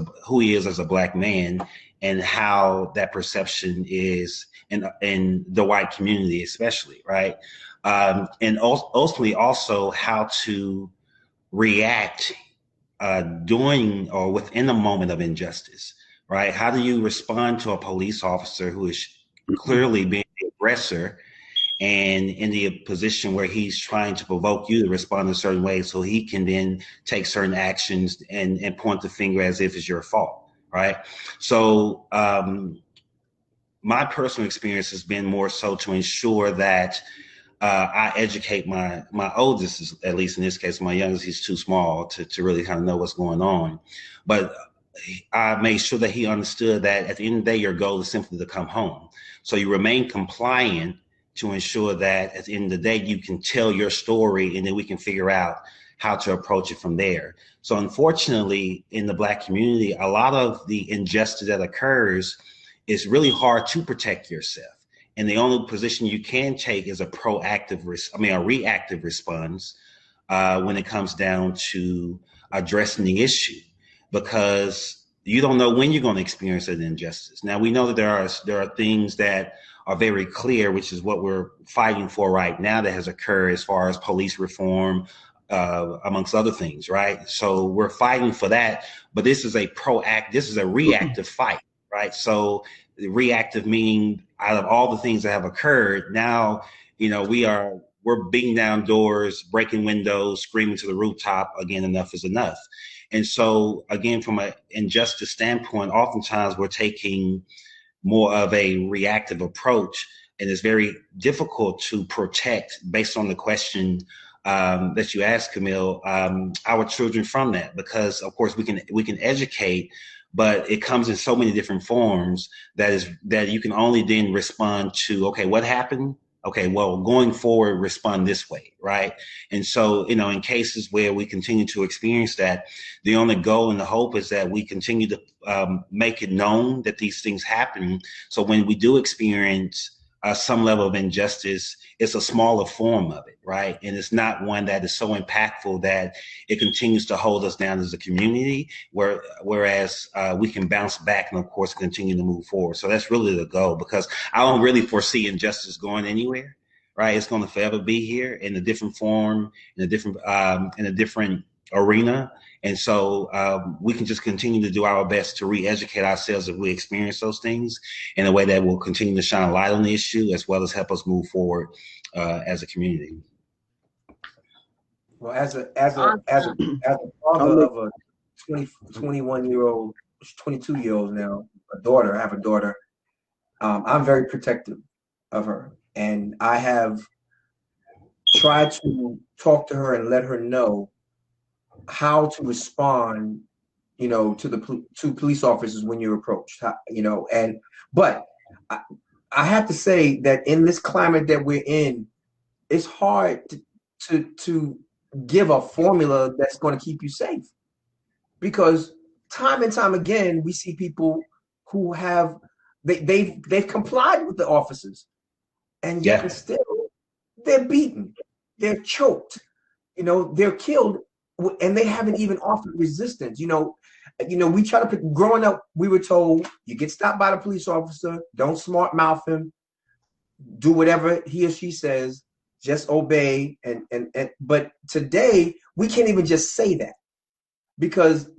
a Black man, and how that perception is in the white community, especially, right? And ultimately also how to react during or within a moment of injustice, right? How do you respond to a police officer who is clearly being the aggressor and in the position where he's trying to provoke you to respond in a certain way so he can then take certain actions and point the finger as if it's your fault, right? So my personal experience has been more so to ensure that I educate my oldest, at least in this case. My youngest, he's too small to really kind of know what's going on. But I made sure that he understood that at the end of the day, your goal is simply to come home. So you remain compliant to ensure that at the end of the day, you can tell your story, and then we can figure out how to approach it from there. So unfortunately, in the Black community, a lot of the injustice that occurs is really hard to protect yourself. And the only position you can take is a reactive response when it comes down to addressing the issue, because you don't know when you're going to experience an injustice. Now, we know that there are things that are very clear, which is what we're fighting for right now that has occurred as far as police reform, amongst other things, right? So we're fighting for that, but this is a reactive fight, right? So reactive meaning out of all the things that have occurred, now, we're beating down doors, breaking windows, screaming to the rooftop, again, enough is enough. And so again, from an injustice standpoint, oftentimes we're taking more of a reactive approach, and it's very difficult to protect, based on the question that you asked, Camille, our children from that, because of course we can educate, but it comes in so many different forms that you can only then respond to, okay, what happened? Okay, well, going forward, respond this way, right? And so, in cases where we continue to experience that, the only goal and the hope is that we continue to make it known that these things happen. So when we do experience some level of injustice, it's a smaller form of it, right? And it's not one that is so impactful that it continues to hold us down as a community, whereas we can bounce back and, of course, continue to move forward. So that's really the goal, because I don't really foresee injustice going anywhere, right? It's going to forever be here in a different form, in a different arena. And so we can just continue to do our best to re-educate ourselves if we experience those things in a way that will continue to shine a light on the issue, as well as help us move forward as a community. Well, as a father of a 21-year-old, 22-year-old now, I have a daughter. I'm very protective of her, and I have tried to talk to her and let her know how to respond, to police officers when you're approached, but I have to say that in this climate that we're in, it's hard to give a formula that's going to keep you safe, because time and time again we see people who have they've complied with the officers, and yet and Yeah. still they're beaten, they're choked, they're killed, and they haven't even offered resistance. We try to growing up, we were told you get stopped by the police officer, don't smart mouth him, do whatever he or she says, just obey. And but today we can't even just say that, because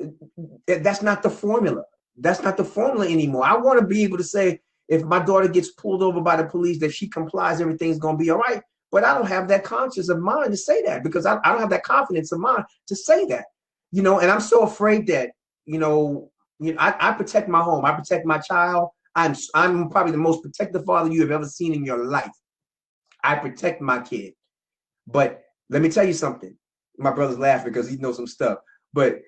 that's not the formula. That's not the formula anymore. I want to be able to say, if my daughter gets pulled over by the police, that she complies, everything's going to be all right. But I don't have that conscience of mind to say that, because I don't have that confidence of mind to say that, and I'm so afraid that, I protect my home. I protect my child. I'm probably the most protective father you have ever seen in your life. I protect my kid. But let me tell you something. My brother's laughing because he knows some stuff. But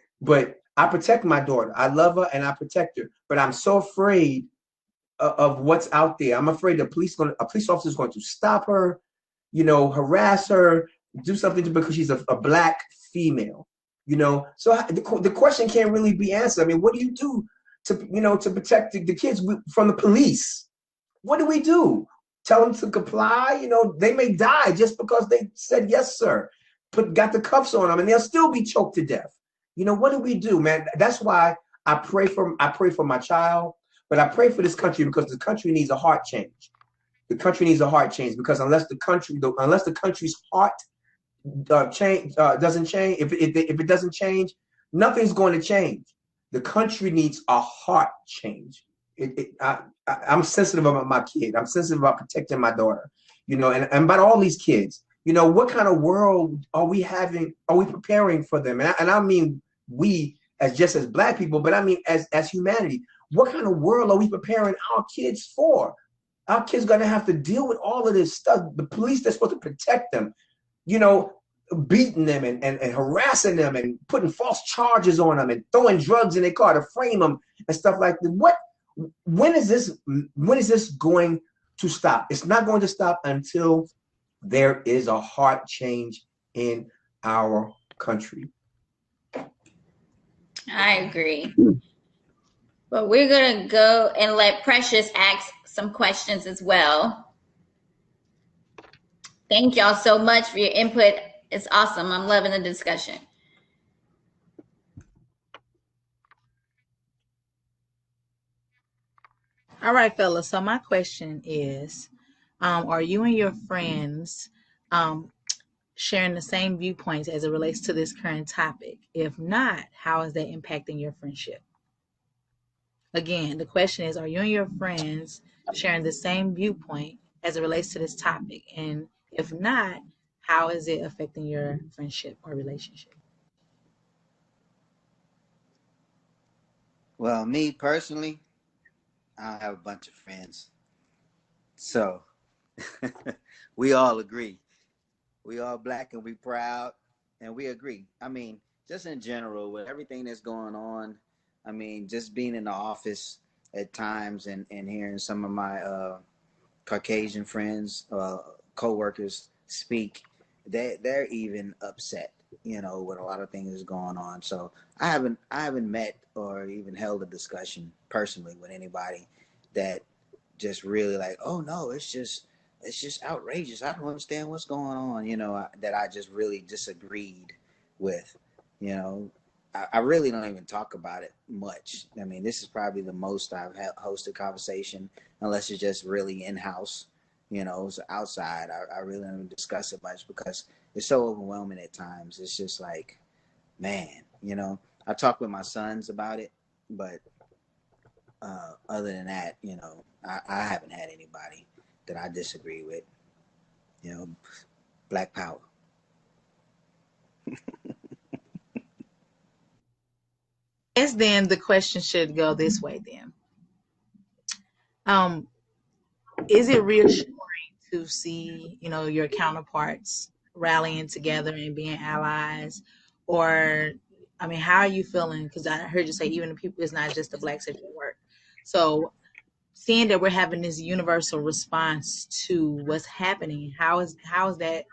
I protect my daughter. I love her and I protect her. But I'm so afraid of what's out there. I'm afraid a police officer is going to stop her, harass her, do something to because she's a black female. So the question can't really be answered. I mean, what do you do to protect the kids from the police? What do we do? Tell them to comply? They may die just because they said yes, sir. Got the cuffs on them, and they'll still be choked to death. What do we do, man? That's why I pray for my child, but I pray for this country, because the country needs a heart change. The country needs a heart change, because unless the country's heart doesn't change, if it doesn't change, nothing's going to change. The country needs a heart change. I'm sensitive about my kid. I'm sensitive about protecting my daughter, and about all these kids. What kind of world are we having? Are we preparing for them? And I mean we as black people, but I mean as humanity. What kind of world are we preparing our kids for? Our kids gonna have to deal with all of this stuff. The police, they're supposed to protect them, beating them and harassing them and putting false charges on them and throwing drugs in their car to frame them and stuff like that. When is this going to stop? It's not going to stop until there is a heart change in our country. I agree. But we're going to go and let Precious ask some questions as well. Thank y'all so much for your input. It's awesome. I'm loving the discussion. All right, fellas. So my question is, are you and your friends sharing the same viewpoints as it relates to this current topic? If not, how is that impacting your friendship? Again, the question is, are you and your friends sharing the same viewpoint as it relates to this topic? And if not, how is it affecting your friendship or relationship? Well, me personally, I have a bunch of friends. So we all agree. We all black and we proud and we agree. I mean, just in general, with everything that's going on, I mean, just being in the office at times and hearing some of my Caucasian friends, co-workers speak, they're even upset, with a lot of things going on. So I haven't met or even held a discussion personally with anybody that just really like, oh no, it's just outrageous. I don't understand what's going on, that I just really disagreed with. I really don't even talk about it much. I mean, this is probably the most I've hosted conversation, unless it's just really in-house, so outside, I really don't even discuss it much because it's so overwhelming at times. It's just like, man, I talk with my sons about it, but other than that, I haven't had anybody that I disagree with. Black power. Yes, then the question should go this way then. Is it reassuring to see, your counterparts rallying together and being allies? Or I mean, how are you feeling? Because I heard you say even the people, it's not just the Black Central work. So seeing that we're having this universal response to what's happening, how is that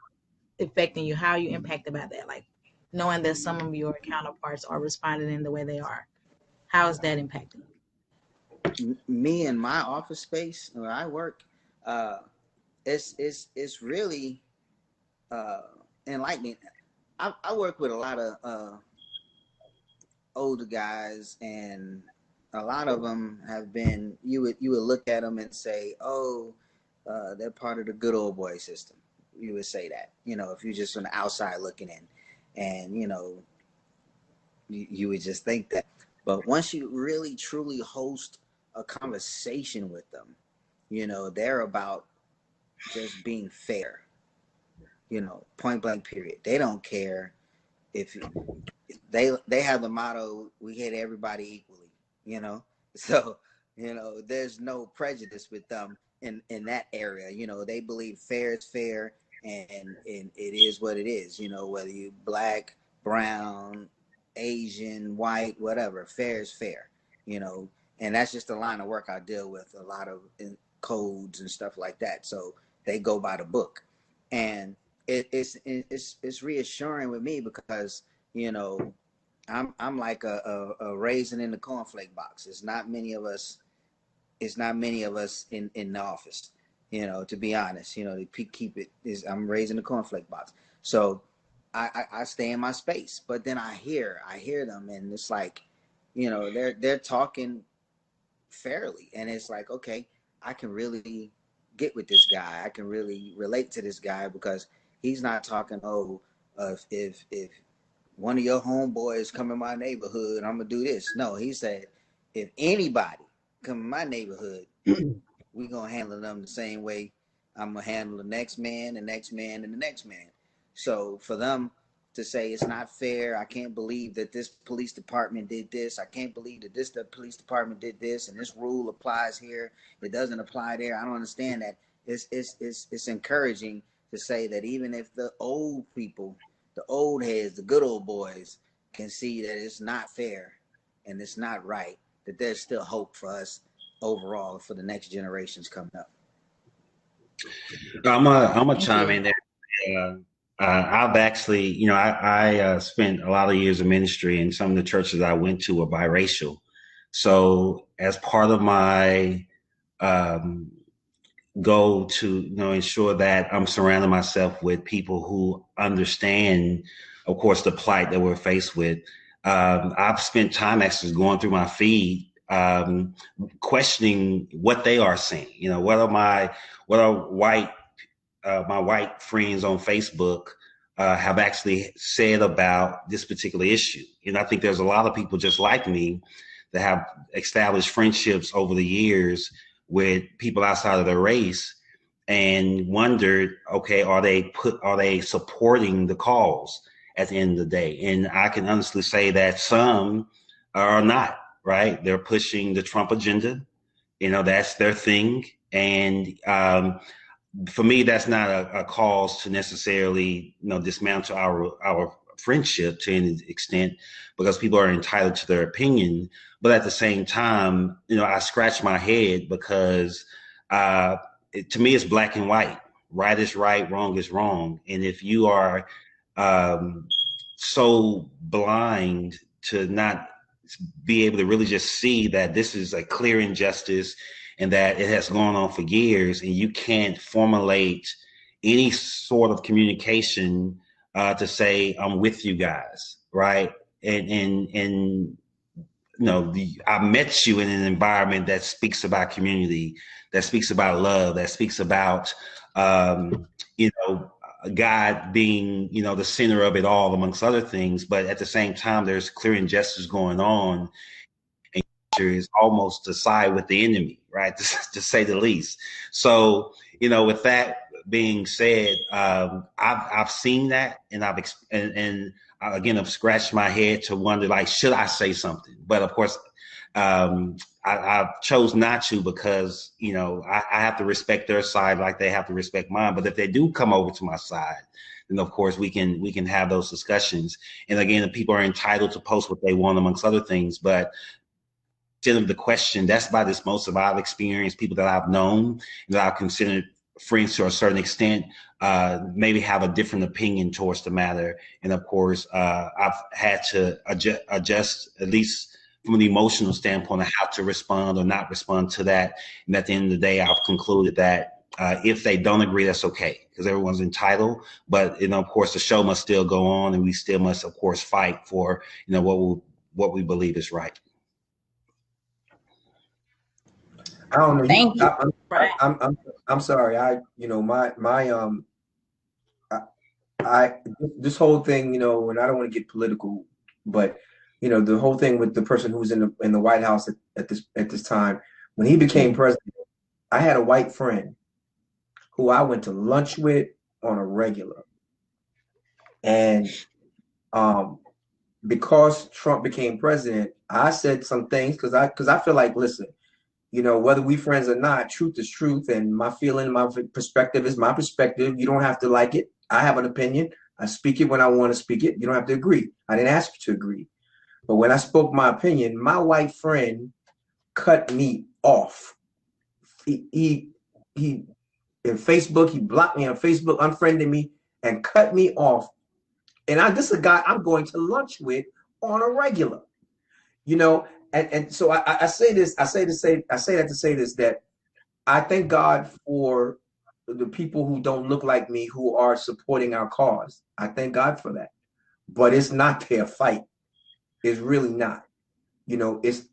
affecting you? How are you impacted by that? Like knowing that some of your counterparts are responding in the way they are. How is that impacting? Me in my office space where I work, it's really enlightening. I work with a lot of older guys, and a lot of them have been. You would look at them and say, "Oh, they're part of the good old boy system." You would say that, if you're just on the outside looking in, and you would just think that. But once you really truly host a conversation with them, they're about just being fair. Point blank period. They don't care if they have the motto, we hit everybody equally, so there's no prejudice with them in that area. They believe fair is fair, and it is what it is. Whether you black, brown, Asian, white, whatever, fair is fair. And that's just the line of work I deal with, a lot of codes and stuff like that, so they go by the book. And it's reassuring with me because I'm like a raisin in the cornflake box. It's not many of us. It's not many of us in the office. To be honest, to keep it is I'm raising the cornflake box. So I stay in my space, but then I hear them, and it's like, they're talking fairly, and it's like, okay, I can really get with this guy. I can really relate to this guy because he's not talking, if one of your homeboys come in my neighborhood, I'm gonna do this. No, he said, if anybody come in my neighborhood, we gonna handle them the same way I'm gonna handle the next man, the next man, and the next man. So for them to say it's not fair, I can't believe that this police department did this. I can't believe that the police department did this, and this rule applies here. It doesn't apply there. I don't understand that. It's encouraging to say that even if the old people, the old heads, the good old boys can see that it's not fair and it's not right, that there's still hope for us overall for the next generations coming up. I'm a Thank chime you. in there. I've actually, I spent a lot of years of ministry, and some of the churches I went to were biracial. So as part of my um, goal to ensure that I'm surrounding myself with people who understand, of course, the plight that we're faced with. I've spent time actually going through my feed, questioning what they are saying. What are white my white friends on Facebook have actually said about this particular issue. And I think there's a lot of people just like me that have established friendships over the years with people outside of their race and wondered, okay, are they supporting the cause at the end of the day? And I can honestly say that some are not, right? They're pushing the Trump agenda. That's their thing. And for me, that's not a cause to necessarily, dismantle our friendship to any extent, because people are entitled to their opinion. But at the same time, I scratch my head because to me, it's black and white. Right is right, wrong is wrong. And if you are so blind to not be able to really just see that this is a clear injustice and that it has gone on for years, and you can't formulate any sort of communication to say, I'm with you guys, right? And I met you in an environment that speaks about community, that speaks about love, that speaks about God being the center of it all, amongst other things. But at the same time, there's clear injustice going on, and is almost to side with the enemy, right? To say the least. So with that being said, I've seen that, and again, I've scratched my head to wonder, like, should I say something? But of course, I I chose not to because, you know, I have to respect their side like they have to respect mine. But if they do come over to my side, then of course we can have those discussions. And again, the people are entitled to post what they want, amongst other things. But to the question, that's about as most of I've experienced, people that I've known, that I've considered friends to a certain extent, maybe have a different opinion towards the matter. And of course, I've had to adjust, at least from an emotional standpoint, of how to respond or not respond to that. And at the end of the day, I've concluded that if they don't agree, that's okay, because everyone's entitled. But, you know, of course, the show must still go on, and we still must, of course, fight for, you know, what we believe is right. I don't know. Thank you. I'm sorry. You know, I this whole thing, you know, and I don't want to get political, but you know, the whole thing with the person who was in the White House at this time, when he became president, I had a white friend who I went to lunch with on a regular, and because Trump became president, I said some things because I feel like, listen, you know, whether we friends or not, truth is truth, and my feeling, my perspective is my perspective. You don't have to like it. I have an opinion. I speak it when I want to speak it. You don't have to agree. I didn't ask you to agree. But when I spoke my opinion, my white friend cut me off. He in Facebook, he blocked me on Facebook, unfriended me, and cut me off. And this is a guy I'm going to lunch with on a regular, you know. And so I say this, I say that to say this, that I thank God for the people who don't look like me who are supporting our cause. I thank God for that. But it's not their fight. It's really not. You know, it's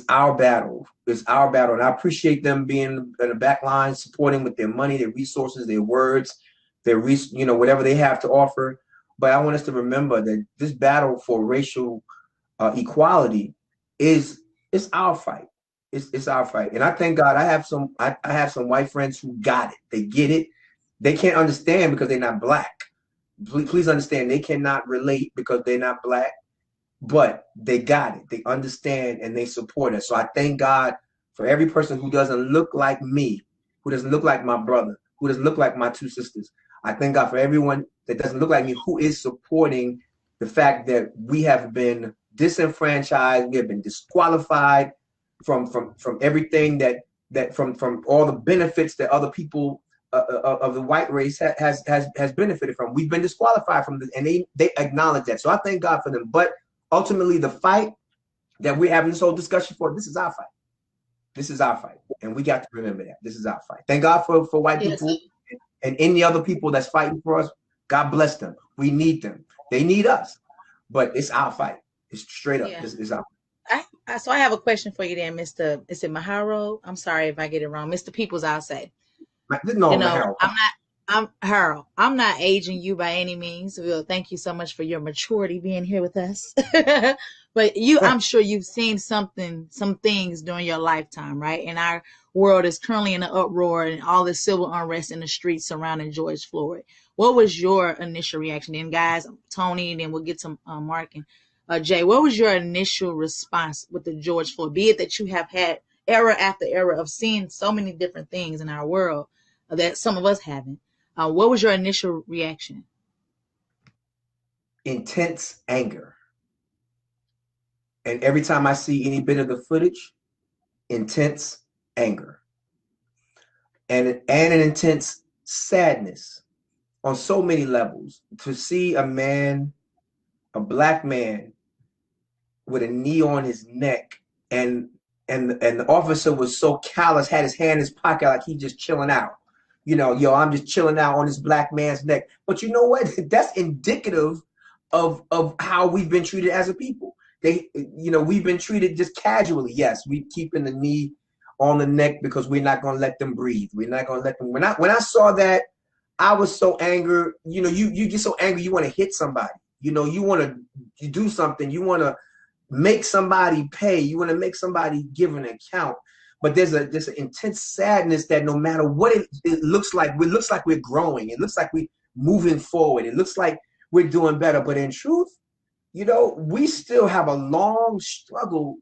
our battle. It's our battle. And I appreciate them being in the back line, supporting with their money, their resources, their words, you know, whatever they have to offer. But I want us to remember that this battle for racial equality it's our fight. It's our fight. And I thank God I have some white friends who got it. They get it. They can't understand because they're not black. Please understand, they cannot relate because they're not black, but they got it. They understand and they support us. So I thank God for every person who doesn't look like me, who doesn't look like my brother, who doesn't look like my two sisters. I thank God for everyone that doesn't look like me who is supporting the fact that we have been disenfranchised, we have been disqualified from everything that from all the benefits that other people of the white race has benefited from. We've been disqualified from this, and they acknowledge that. So I thank God for them. But ultimately, the fight that we're having this whole discussion for, this is our fight. This is our fight, and we got to remember that this is our fight. Thank God for white people and any other people that's fighting for us. God bless them. We need them. They need us. But it's our fight. It's straight up. This is our fight. So I have a question for you then, Mr. Is it Maharo? I'm sorry if I get it wrong. Mr. Peoples, I'll say. No, you know, Harold. I'm Harold. I'm not aging you by any means. Well, thank you so much for your maturity being here with us. But I'm sure you've seen some things during your lifetime, right? And our world is currently in an uproar and all this civil unrest in the streets surrounding George Floyd. What was your initial reaction? Then, guys, Tony, and then we'll get to Mark and Jay. What was your initial response with the George Floyd? Be it that you have had era after era of seeing so many different things in our world that some of us haven't. What was your initial reaction? Intense anger. And every time I see any bit of the footage, intense anger. And an intense sadness on so many levels. To see a man, a black man, with a knee on his neck, and the officer was so callous, had his hand in his pocket like he just chilling out. You know, yo, I'm just chilling out on this black man's neck. But you know what? That's indicative of how we've been treated as a people. We've been treated just casually. Yes, we keeping the knee on the neck because we're not gonna let them breathe. We're not gonna let them. When I saw that, I was so angry. You know, you get so angry, you want to hit somebody. You know, you want to do something. You want to make somebody pay. You want to make somebody give an account. But there's an intense sadness that no matter what it looks like, we're growing. It looks like we're moving forward. It looks like we're doing better. But in truth, you know, we still have a long struggle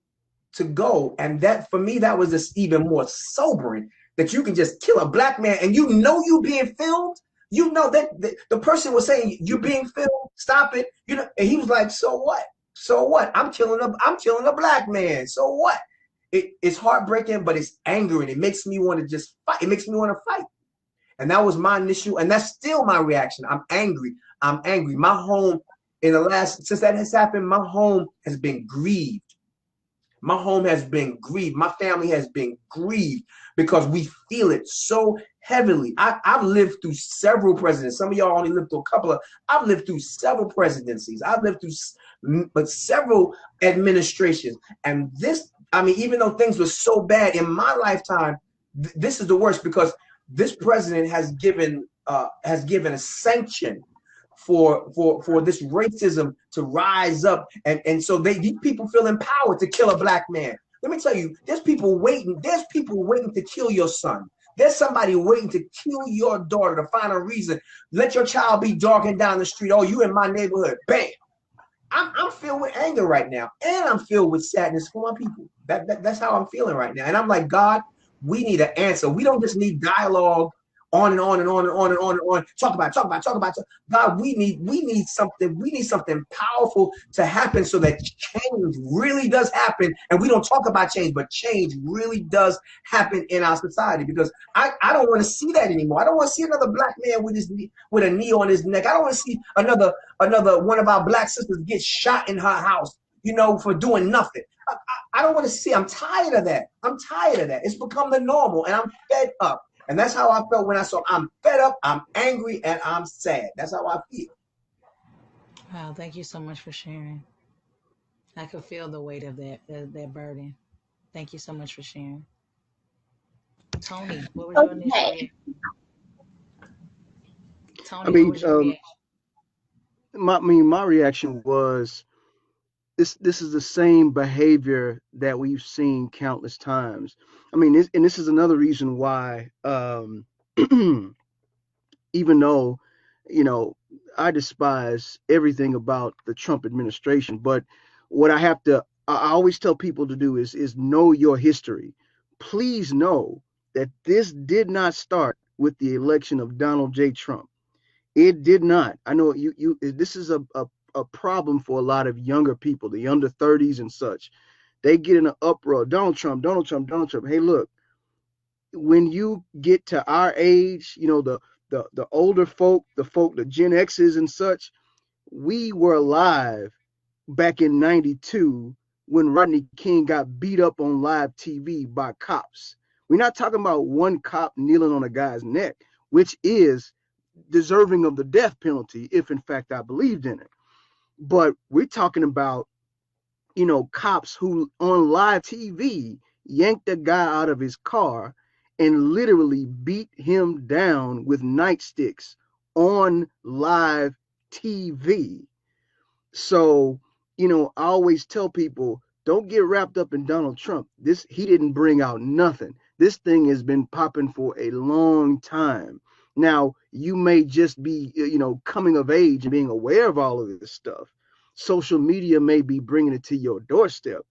to go. And that, for me, that was just even more sobering, that you can just kill a black man and you know you being filmed. You know that the person was saying, you're being filmed, stop it. You know, and he was like, so what? So what? I'm killing a black man. So what? It's heartbreaking, but it's angering. It makes me want to just fight. It makes me want to fight. And that was my initial, and that's still my reaction. I'm angry. I'm angry. My home, since that has happened, my home has been grieved. My home has been grieved. My family has been grieved because we feel it so heavily. I've lived through several presidents. Some of y'all only lived through a couple of. I've lived through several presidencies. I've lived through several administrations. And this, I mean, even though things were so bad in my lifetime, this is the worst, because this president has given a sanction for this racism to rise up, and so these people feel empowered to kill a black man. Let me tell you, there's people waiting to kill your son. There's somebody waiting to kill your daughter to find a reason. Let your child be jogging down the street. Oh, you in my neighborhood. Bam. I'm filled with anger right now, and I'm filled with sadness for my people. That's how I'm feeling right now. And I'm like, God, we need an answer. We don't just need dialogue on and on and on and on and on and on. Talk about it. God, we need something powerful to happen so that change really does happen. And we don't talk about change, but change really does happen in our society, because I don't want to see that anymore. I don't want to see another black man with a knee on his neck. I don't want to see another one of our black sisters get shot in her house, for doing nothing. I don't want to see. I'm tired of that. It's become the normal, and I'm fed up. And that's how I felt when I saw. I'm fed up, I'm angry, and I'm sad. That's how I feel. Wow, thank you so much for sharing. I could feel the weight of that burden. Thank you so much for sharing. Tony, what was your initial Okay. reaction? I Tony, what mean, was your reaction? my reaction was, this is the same behavior that we've seen countless times. I mean, this is another reason why, even though, you know, I despise everything about the Trump administration, but what I always tell people to do is know your history. Please know that this did not start with the election of Donald J. Trump. It did not. I know this is a problem for a lot of younger people, the under 30s and such. They get in an uproar. Donald Trump, Donald Trump, Donald Trump. Hey, look, when you get to our age, the older folk, the Gen X's and such, we were alive back in 92 when Rodney King got beat up on live TV by cops. We're not talking about one cop kneeling on a guy's neck, which is deserving of the death penalty if in fact I believed in it. But we're talking about, cops who on live TV yanked a guy out of his car and literally beat him down with nightsticks on live TV. So, I always tell people, don't get wrapped up in Donald Trump. He didn't bring out nothing. This thing has been popping for a long time. Now, you may just be, coming of age and being aware of all of this stuff. Social media may be bringing it to your doorstep.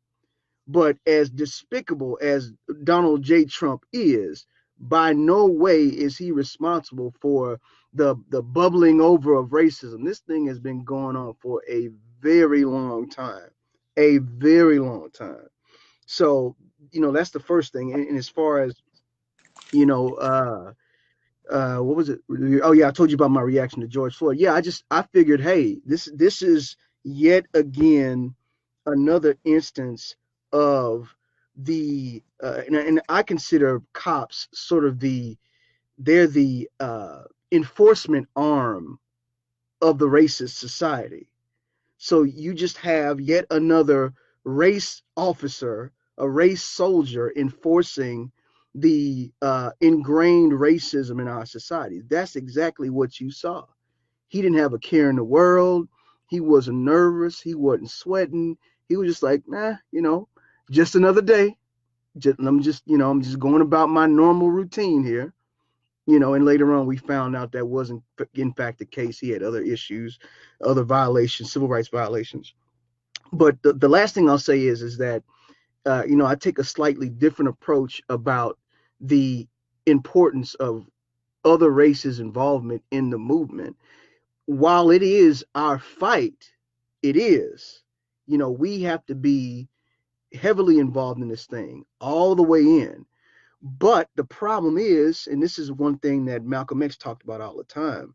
But as despicable as Donald J. Trump is, by no way is he responsible for the bubbling over of racism. This thing has been going on for a very long time, a very long time. So, that's the first thing. And as far as, you know, what was it? Oh yeah, I told you about my reaction to George Floyd. Yeah, I figured, hey, this is yet again another instance of and I consider cops sort of they're the enforcement arm of the racist society. So you just have yet another race officer, a race soldier enforcing the ingrained racism in our society. That's exactly what you saw. He didn't have a care in the world. He wasn't nervous. He wasn't sweating. He was just like, nah, just another day. I'm just going about my normal routine here. And later on we found out that wasn't in fact the case. He had other issues, other violations, civil rights violations. But the last thing I'll say is that I take a slightly different approach about the importance of other races' involvement in the movement. While it is our fight, it is, we have to be heavily involved in this thing all the way in. But the problem is, and this is one thing that Malcolm X talked about all the time,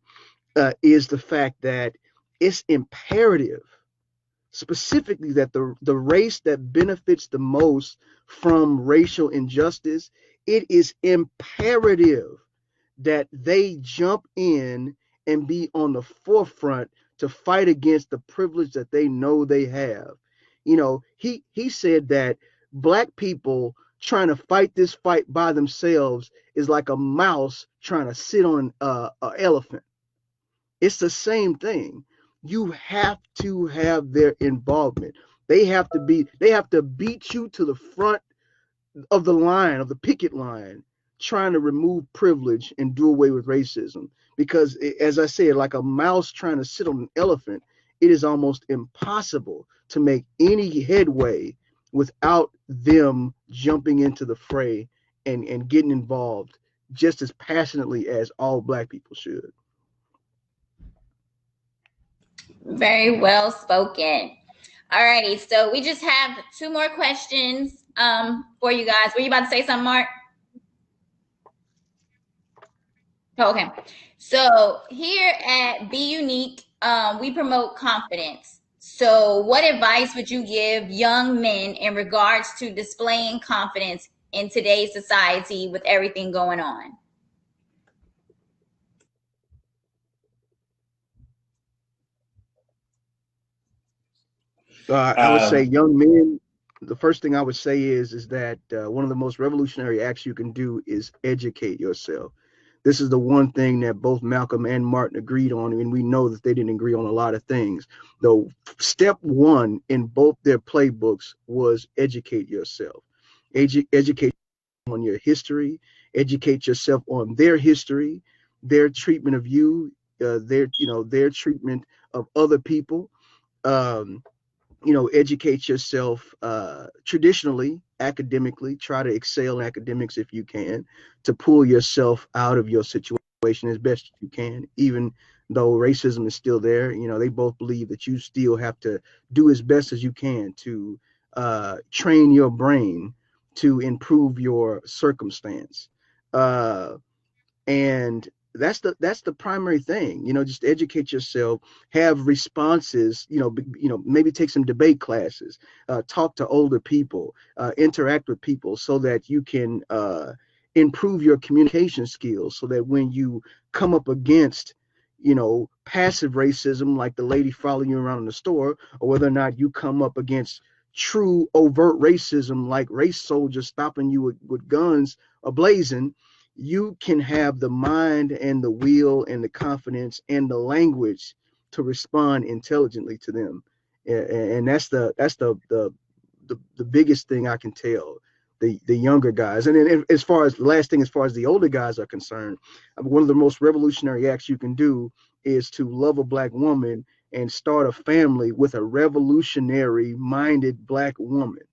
is the fact that it's imperative, specifically, that the race that benefits the most from racial injustice, it is imperative that they jump in and be on the forefront to fight against the privilege that they know they have. He said that black people trying to fight this fight by themselves is like a mouse trying to sit on an elephant. It's the same thing. You have to have their involvement. They have to beat you to the front of the line, of the picket line, trying to remove privilege and do away with racism. Because, as I said, like a mouse trying to sit on an elephant, it is almost impossible to make any headway without them jumping into the fray and getting involved just as passionately as all black people should. Very well spoken. Alrighty, so we just have two more questions for you guys. Were you about to say something, Mark? Okay. So here at BeYOUnique, we promote confidence. So what advice would you give young men in regards to displaying confidence in today's society with everything going on? I would say young men, the first thing I would say is that one of the most revolutionary acts you can do is educate yourself. This is the one thing that both Malcolm and Martin agreed on, and we know that they didn't agree on a lot of things. Though step one in both their playbooks was educate yourself. Educate on your history, educate yourself on their history, their treatment of you, their treatment of other people. Um, educate yourself traditionally, academically. Try to excel in academics if you can, to pull yourself out of your situation as best you can, even though racism is still there. They both believe that you still have to do as best as you can to train your brain to improve your circumstance. And that's the primary thing. Just educate yourself, have responses, maybe take some debate classes, talk to older people, interact with people, so that you can improve your communication skills, so that when you come up against passive racism, like the lady following you around in the store, or whether or not you come up against true overt racism, like race soldiers stopping you with guns ablazing, you can have the mind and the will and the confidence and the language to respond intelligently to them. And that's the biggest thing I can tell the younger guys. And then, as far as the last thing, as far as the older guys are concerned, one of the most revolutionary acts you can do is to love a black woman and start a family with a revolutionary minded black woman.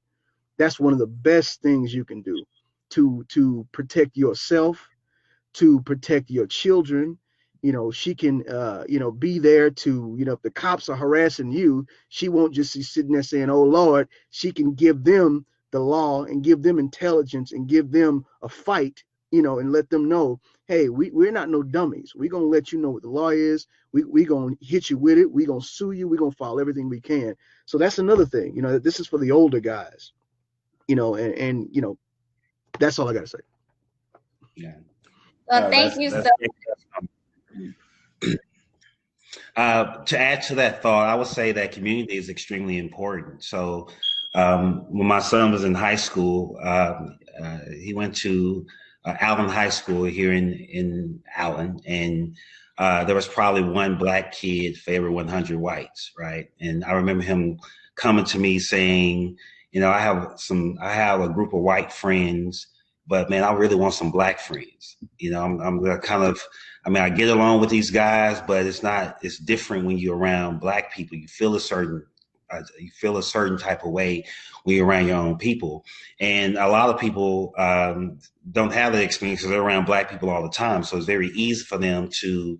That's one of the best things you can do to protect yourself, to protect your children. She can be there to, if the cops are harassing you, she won't just be sitting there saying, oh Lord. She can give them the law and give them intelligence and give them a fight, and let them know, hey, we're not no dummies. We're going to let you know what the law is. We're going to hit you with it. We're going to sue you. We're going to follow everything we can. So that's another thing, this is for the older guys, and that's all I got to say. Yeah. Well, thank you so To add to that thought, I would say that community is extremely important. So when my son was in high school, he went to Allen High School here in Allen, and there was probably one black kid for every 100 whites, right? And I remember him coming to me saying, I have a group of white friends, but man, I really want some black friends. I'm kind of, I get along with these guys, but it's different when you're around black people. You feel a certain you feel a certain type of way when you're around your own people. And a lot of people don't have that experience because they're around Black people all the time. So it's very easy for them to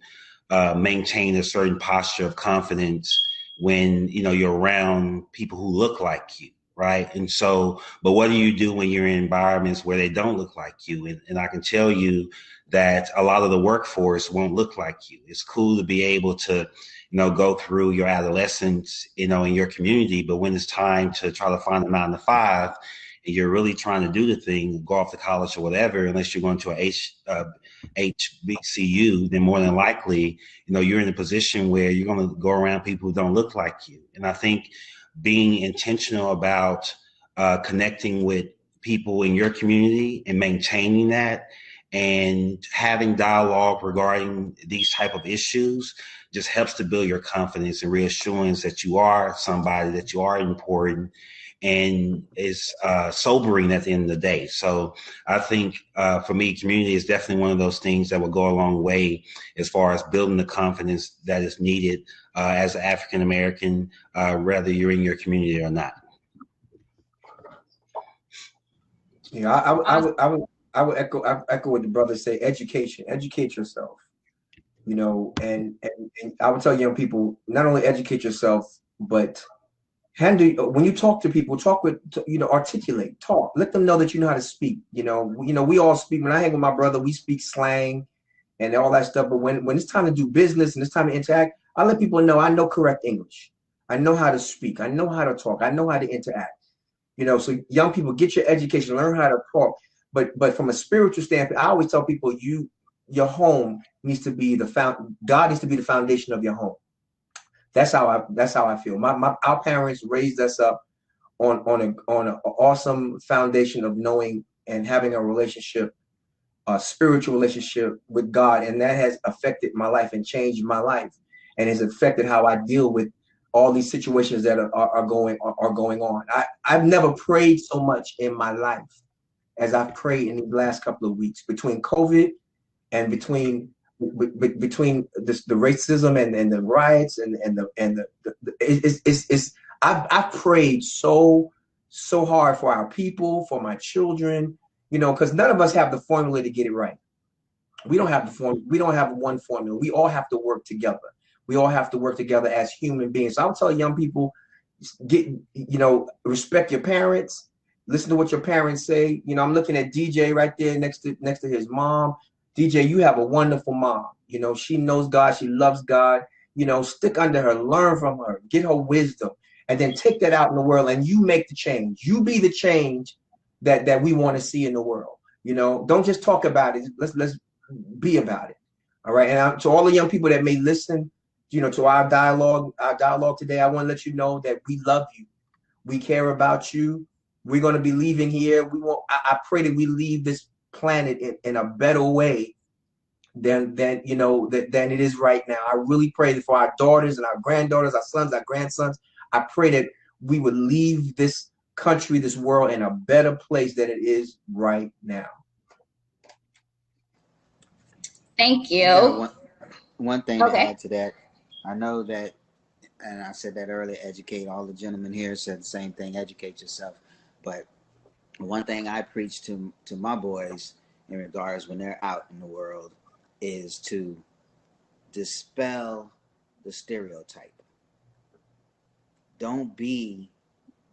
maintain a certain posture of confidence when, you know, you're around people who look like you. Right. And so, but what do you do when you're in environments where they don't look like you? And I can tell you that a lot of the workforce won't look like you. It's cool to be able to, you know, go through your adolescence, you know, in your community. But when it's time to try to find a 9 to 5 and you're really trying to do the thing, go off to college or whatever, unless you're going to a HBCU, then more than likely, you know, you're in a position where you're going to go around people who don't look like you. And I think being intentional about connecting with people in your community and maintaining that and having dialogue regarding these type of issues just helps to build your confidence and reassurance that you are somebody, that you are important, and is sobering at the end of the day. So I think for me, community is definitely one of those things that will go a long way as far as building the confidence that is needed as an African American, whether you're in your community or not. Yeah, I would echo what the brothers say. Educate yourself. You know, and I would tell young people, not only educate yourself, but handle when you talk to people, talk with, you know, articulate, talk, let them know that you know how to speak. You know, we all speak. When I hang with my brother, we speak slang and all that stuff. But when it's time to do business and it's time to interact, I let people know I know correct English. I know how to speak. I know how to talk. I know how to interact. You know, so young people, get your education, learn how to talk. But from a spiritual standpoint, I always tell people, your home needs to be God needs to be the foundation of your home. That's how I feel. Our parents raised us up on an awesome foundation of knowing and having a relationship, a spiritual relationship with God, and that has affected my life and changed my life, and has affected how I deal with all these situations that are going on. I've never prayed so much in my life as I've prayed in the last couple of weeks, between COVID and between the racism and the riots I've prayed so hard for our people, for my children, you know, because none of us have the formula to get it right. We don't have the form. We don't have one formula. We all have to work together. We all have to work together as human beings. So I'll tell young people, respect your parents. Listen to what your parents say. You know, I'm looking at DJ right there next to his mom. DJ, you have a wonderful mom. You know, she knows God. She loves God. You know, stick under her, learn from her, get her wisdom, and then take that out in the world, and you make the change. You be the change that we want to see in the world. You know, don't just talk about it. Let's be about it. All right. And to all the young people that may listen, you know, to our dialogue today, I want to let you know that we love you. We care about you. We're going to be leaving here. I pray that we leave this planet in a better way than it is right now. I really pray that for our daughters and our granddaughters, our sons, our grandsons, I pray that we would leave this country, this world in a better place than it is right now. Thank you. One thing to Okay. add to that. I know that, and I said that earlier, educate. All the gentlemen here said the same thing, educate yourself. But one thing I preach to my boys in regards when they're out in the world is to dispel the stereotype. Don't be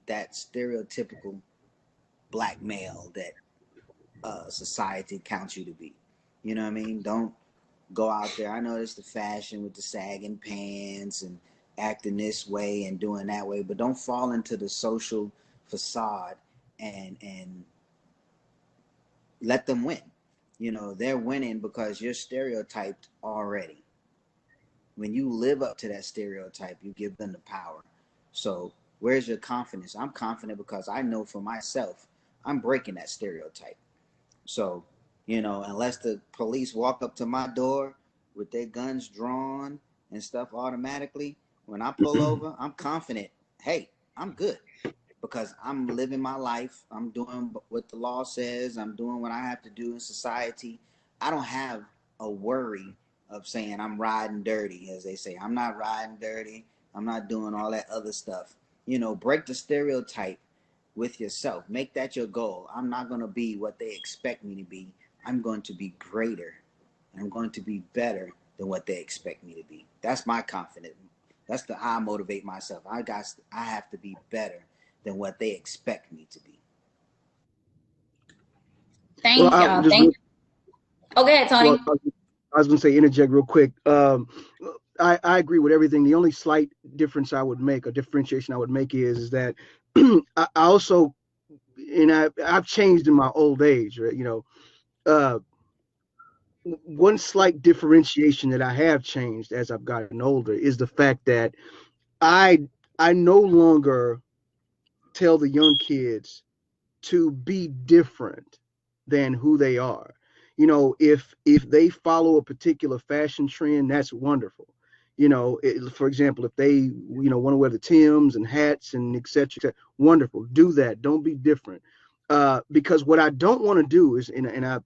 that stereotypical black male that society counts you to be. You know what I mean? Don't go out there. I know it's the fashion with the sagging pants and acting this way and doing that way, but don't fall into the social facade and let them win. You know, they're winning because you're stereotyped already. When you live up to that stereotype, you give them the power. So where's your confidence? I'm confident because I know for myself, I'm breaking that stereotype. So, you know, unless the police walk up to my door with their guns drawn and stuff automatically, when I pull over, I'm confident, hey, I'm good because I'm living my life. I'm doing what the law says. I'm doing what I have to do in society. I don't have a worry of saying I'm riding dirty, as they say. I'm not riding dirty. I'm not doing all that other stuff. break the stereotype with yourself. Make that your goal. I'm not going to be what they expect me to be. I'm going to be greater. I'm going to be better than what they expect me to be. That's my confidence. That's how I motivate myself. I have to be better than what they expect me to be. Well, Thank I y'all. just Thank. Oh, go ahead, well, Tony. I was going to say interject real quick. I agree with everything. The only slight difference I would make, or differentiation I would make, is that I also, and I've changed in my old age, right? Uh, one slight differentiation that I have changed as I've gotten older is the fact that I I no longer tell the young kids to be different than who they are. If they follow a particular fashion trend, that's wonderful. For example, if they want to wear the Tims and hats and et cetera, wonderful. Do that. Don't be different. Because what I don't want to do is, and I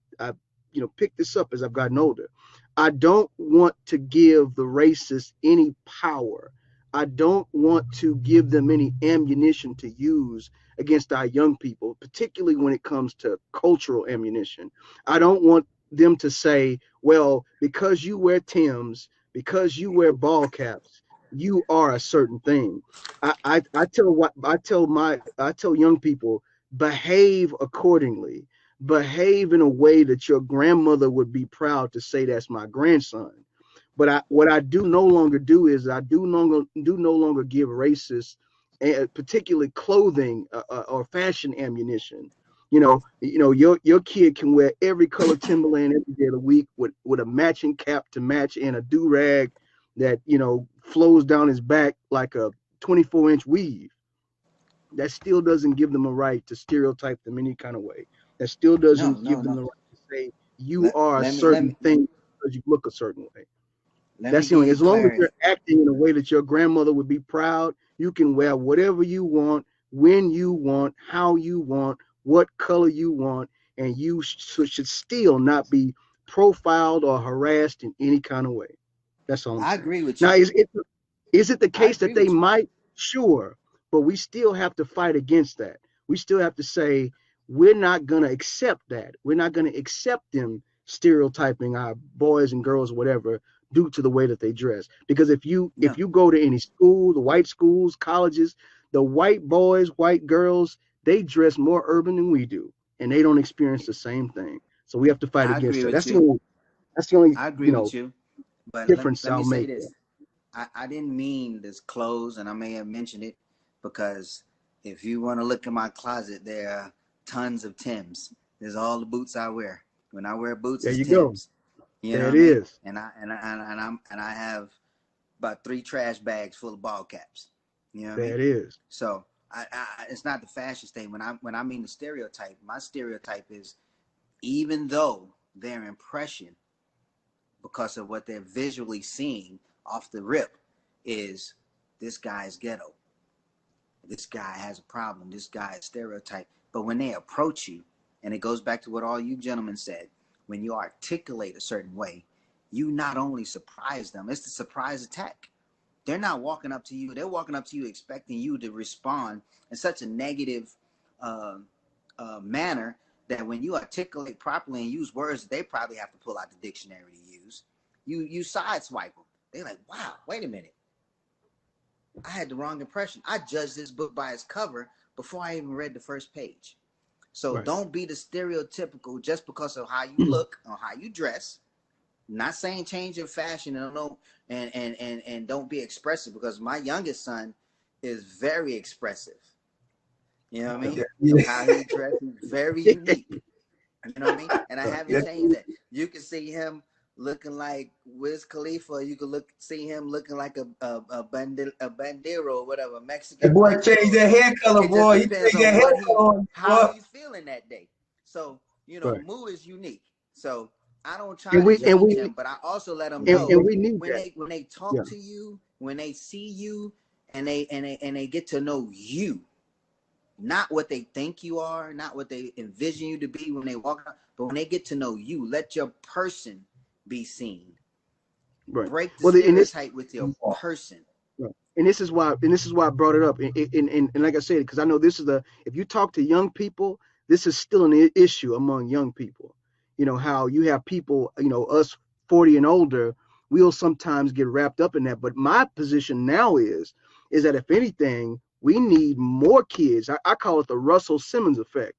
picked this up as I've gotten older. I don't want to give the racists any power. I don't want to give them any ammunition to use against our young people, particularly when it comes to cultural ammunition. I don't want them to say, well, because you wear Tims, because you wear ball caps, you are a certain thing. I tell young people, behave accordingly. Behave in a way that your grandmother would be proud to say that's my grandson. But what I do no longer do is I do no longer give racists, particularly clothing or fashion ammunition. Your kid can wear every color Timberland every day of the week with a matching cap to match and a do rag that flows down his back like a 24-inch weave. That still doesn't give them a right to stereotype them any kind of way. That still No, doesn't no, give them no. the right to say you Let, are a let me let certain me thing because you look a certain way. let me That's the give only. you As long as clarity. you're acting in a way that your grandmother would be proud, you can wear whatever you want, when you want, how you want, what color you want, and you should still not be profiled or harassed in any kind of way. That's all I'm I saying. agree with Now, you. is it the I case that agree they with you. might? Sure, but we still have to fight against that. We still have to say we're not going to accept that. We're not going to accept them stereotyping our boys and girls, whatever, due to the way that they dress. Because if you No, go to any school, the white schools, colleges, the white boys, white girls, they dress more urban than we do, and they don't experience the same thing. So we have to fight I against agree that. with That's the you. only. That's the only I agree with you. But difference let I'll me say make. this. I didn't mean this clothes, and I may have mentioned it because if you want to look in my closet, there are tons of Tims. There's all the boots I wear. When I wear boots, There it's you go. Tims. You know There what it I mean? is. And I have about 3 trash bags full of ball caps. You know what I There mean? it is. So it's not the fashion thing. When I mean the stereotype, my stereotype is even though their impression because of what they're visually seeing off the rip is this guy's ghetto. This guy has a problem. This guy is stereotyped. But when they approach you, and it goes back to what all you gentlemen said, when you articulate a certain way, you not only surprise them, it's the surprise attack. They're not walking up to you, they're walking up to you expecting you to respond in such a negative uh, manner that when you articulate properly and use words that they probably have to pull out the dictionary to use, you sideswipe them. They're like, wow, wait a minute. I had the wrong impression. I judged this book by its cover before I even read the first page. So Right. don't be the stereotypical just because of how you look or how you dress. Not saying change your fashion and don't don't be expressive because my youngest son is very expressive. You know what I mean? Of Yeah. how he dresses, very unique. You know what I mean? And I haven't Yeah. changed that. You can see him looking like Wiz Khalifa. You can see him looking like a bandero or whatever, That Mexican boy changed flamethrower. that hair color, It just boy. He depends changed on that hair color, how boy. he's feeling that day. So Right. Moo is unique. So I don't try And to we and change we him, but I also let him and know we need that. when they Yeah. talk to you, when they see you, and they get to know you, not what they think you are, not what they envision you to be when they walk out, but when they get to know you, let your person be seen. Right. Break the Well, in this stereotype with your person. Right. And this is why I brought it up. And like I said, because I know this is if you talk to young people, this is still an issue among young people. You know, how you have people, us 40 and older, we'll sometimes get wrapped up in that. But my position now is that if anything, we need more kids. I call it the Russell Simmons effect.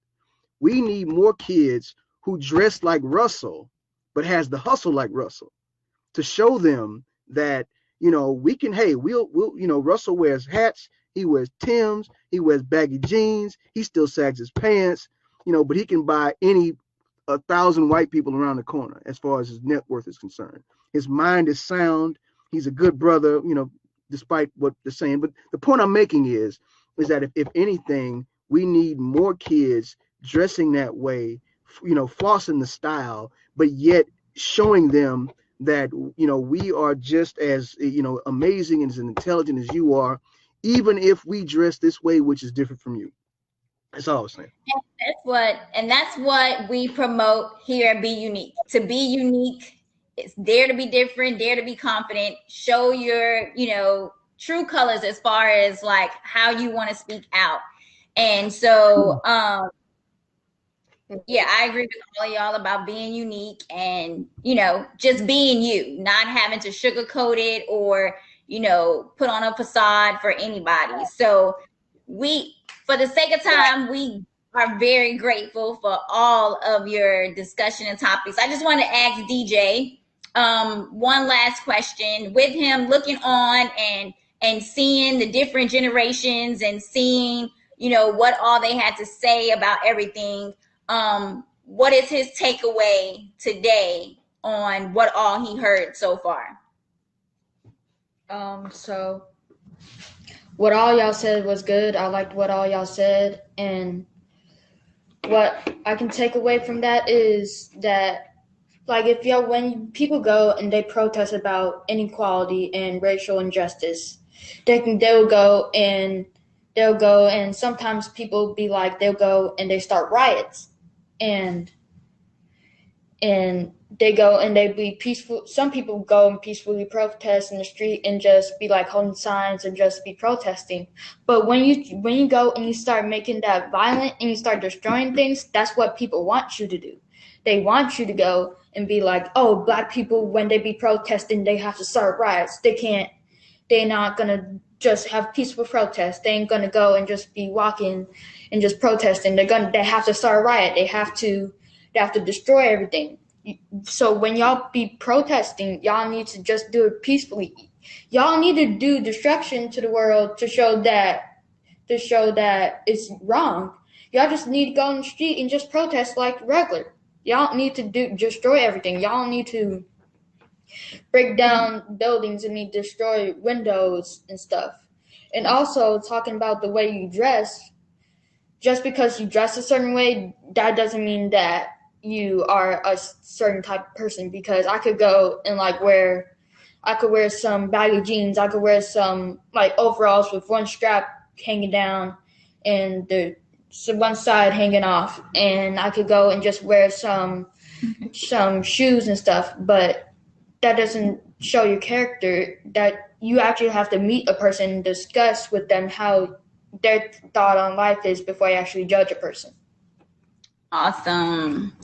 We need more kids who dress like Russell, but has the hustle like Russell, to show them that we can. Hey, we'll Russell wears hats, he wears Timbs, he wears baggy jeans, he still sags his pants, but he can buy any 1,000 white people around the corner as far as his net worth is concerned. His mind is sound. He's a good brother, despite what they're saying. But the point I'm making is that if anything, we need more kids dressing that way, flossing the style, but yet showing them that we are just as amazing and as intelligent as you are, even if we dress this way, which is different from you. That's all I was saying. That's what we promote here at BeYOUnique. To be unique, it's dare to be different, dare to be confident, show your, true colors as far as like how you want to speak out. And so yeah, I agree with all of y'all about being unique and, just being you, not having to sugarcoat it or, put on a facade for anybody. So for the sake of time, we are very grateful for all of your discussion and topics. I just want to ask DJ one last question. With him looking on and seeing the different generations and seeing, what all they had to say about everything, what is his takeaway today on what all he heard so far? So what all y'all said was good. I liked what all y'all said, and what I can take away from that is that, like, when people go and they protest about inequality and racial injustice, they'll go and sometimes people be like, they'll go and they start riots, and they go and they be peaceful. Some people go and peacefully protest in the street and just be like holding signs and just be protesting. But when you go and you start making that violent and you start destroying things, that's what people want you to do. They want you to go and be like, oh, black people, when they be protesting, they have to start riots. They're not gonna just have peaceful protests. They ain't gonna go and just be walking and just protesting. They have to start a riot. They have to destroy everything. So when y'all be protesting, y'all need to just do it peacefully. Y'all need to do destruction to the world to show that it's wrong. Y'all just need to go on the street and just protest like regular. Y'all don't need to destroy everything. Y'all need to break down buildings and need to destroy windows and stuff. And also talking about the way you dress, just because you dress a certain way, that doesn't mean that you are a certain type of person. Because I could go and wear some baggy jeans, I could wear some overalls with one strap hanging down and one side hanging off, and I could go and just wear some shoes and stuff, but that doesn't show your character. That you actually have to meet a person and discuss with them how their thought on life is before you actually judge a person. Awesome.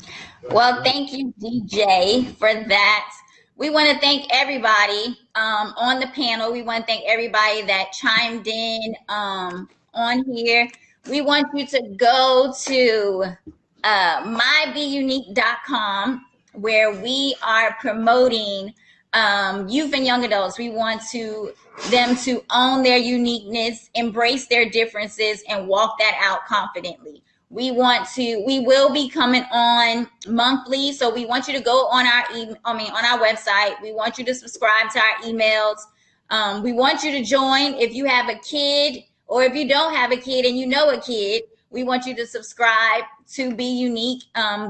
Well, thank you, DJ, for that. We want to thank everybody on the panel. We want to thank everybody that chimed in on here. We want you to go to mybeyounique.com, where we are promoting youth and young adults. We want them to own their uniqueness, embrace their differences, and walk that out confidently. We will be coming on monthly, so we want you to go on our website. We want you to subscribe to our emails. We want you to join if you have a kid, or if you don't have a kid and you know a kid. We want you to subscribe to BeYOUnique.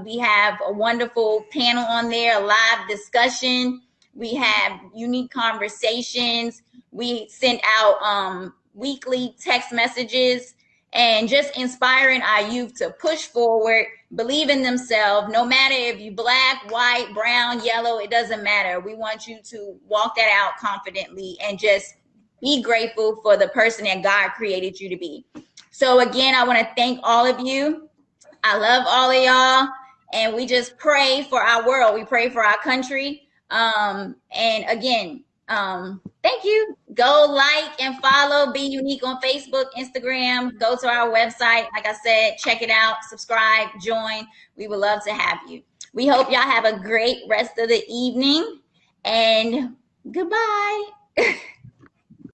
We have a wonderful panel on there, a live discussion. We have unique conversations. We send out weekly text messages, and just inspiring our youth to push forward, believe in themselves. No matter if you black, white, brown, yellow, it doesn't matter. We want you to walk that out confidently and just be grateful for the person that God created you to be. So again, I want to thank all of you. I love all of y'all. And we just pray for our world. We pray for our country. And again, thank you. Go like and follow BeYOUnique on Facebook, Instagram. Go to our website. Like I said, check it out, subscribe, join. We would love to have you. We hope y'all have a great rest of the evening, and goodbye.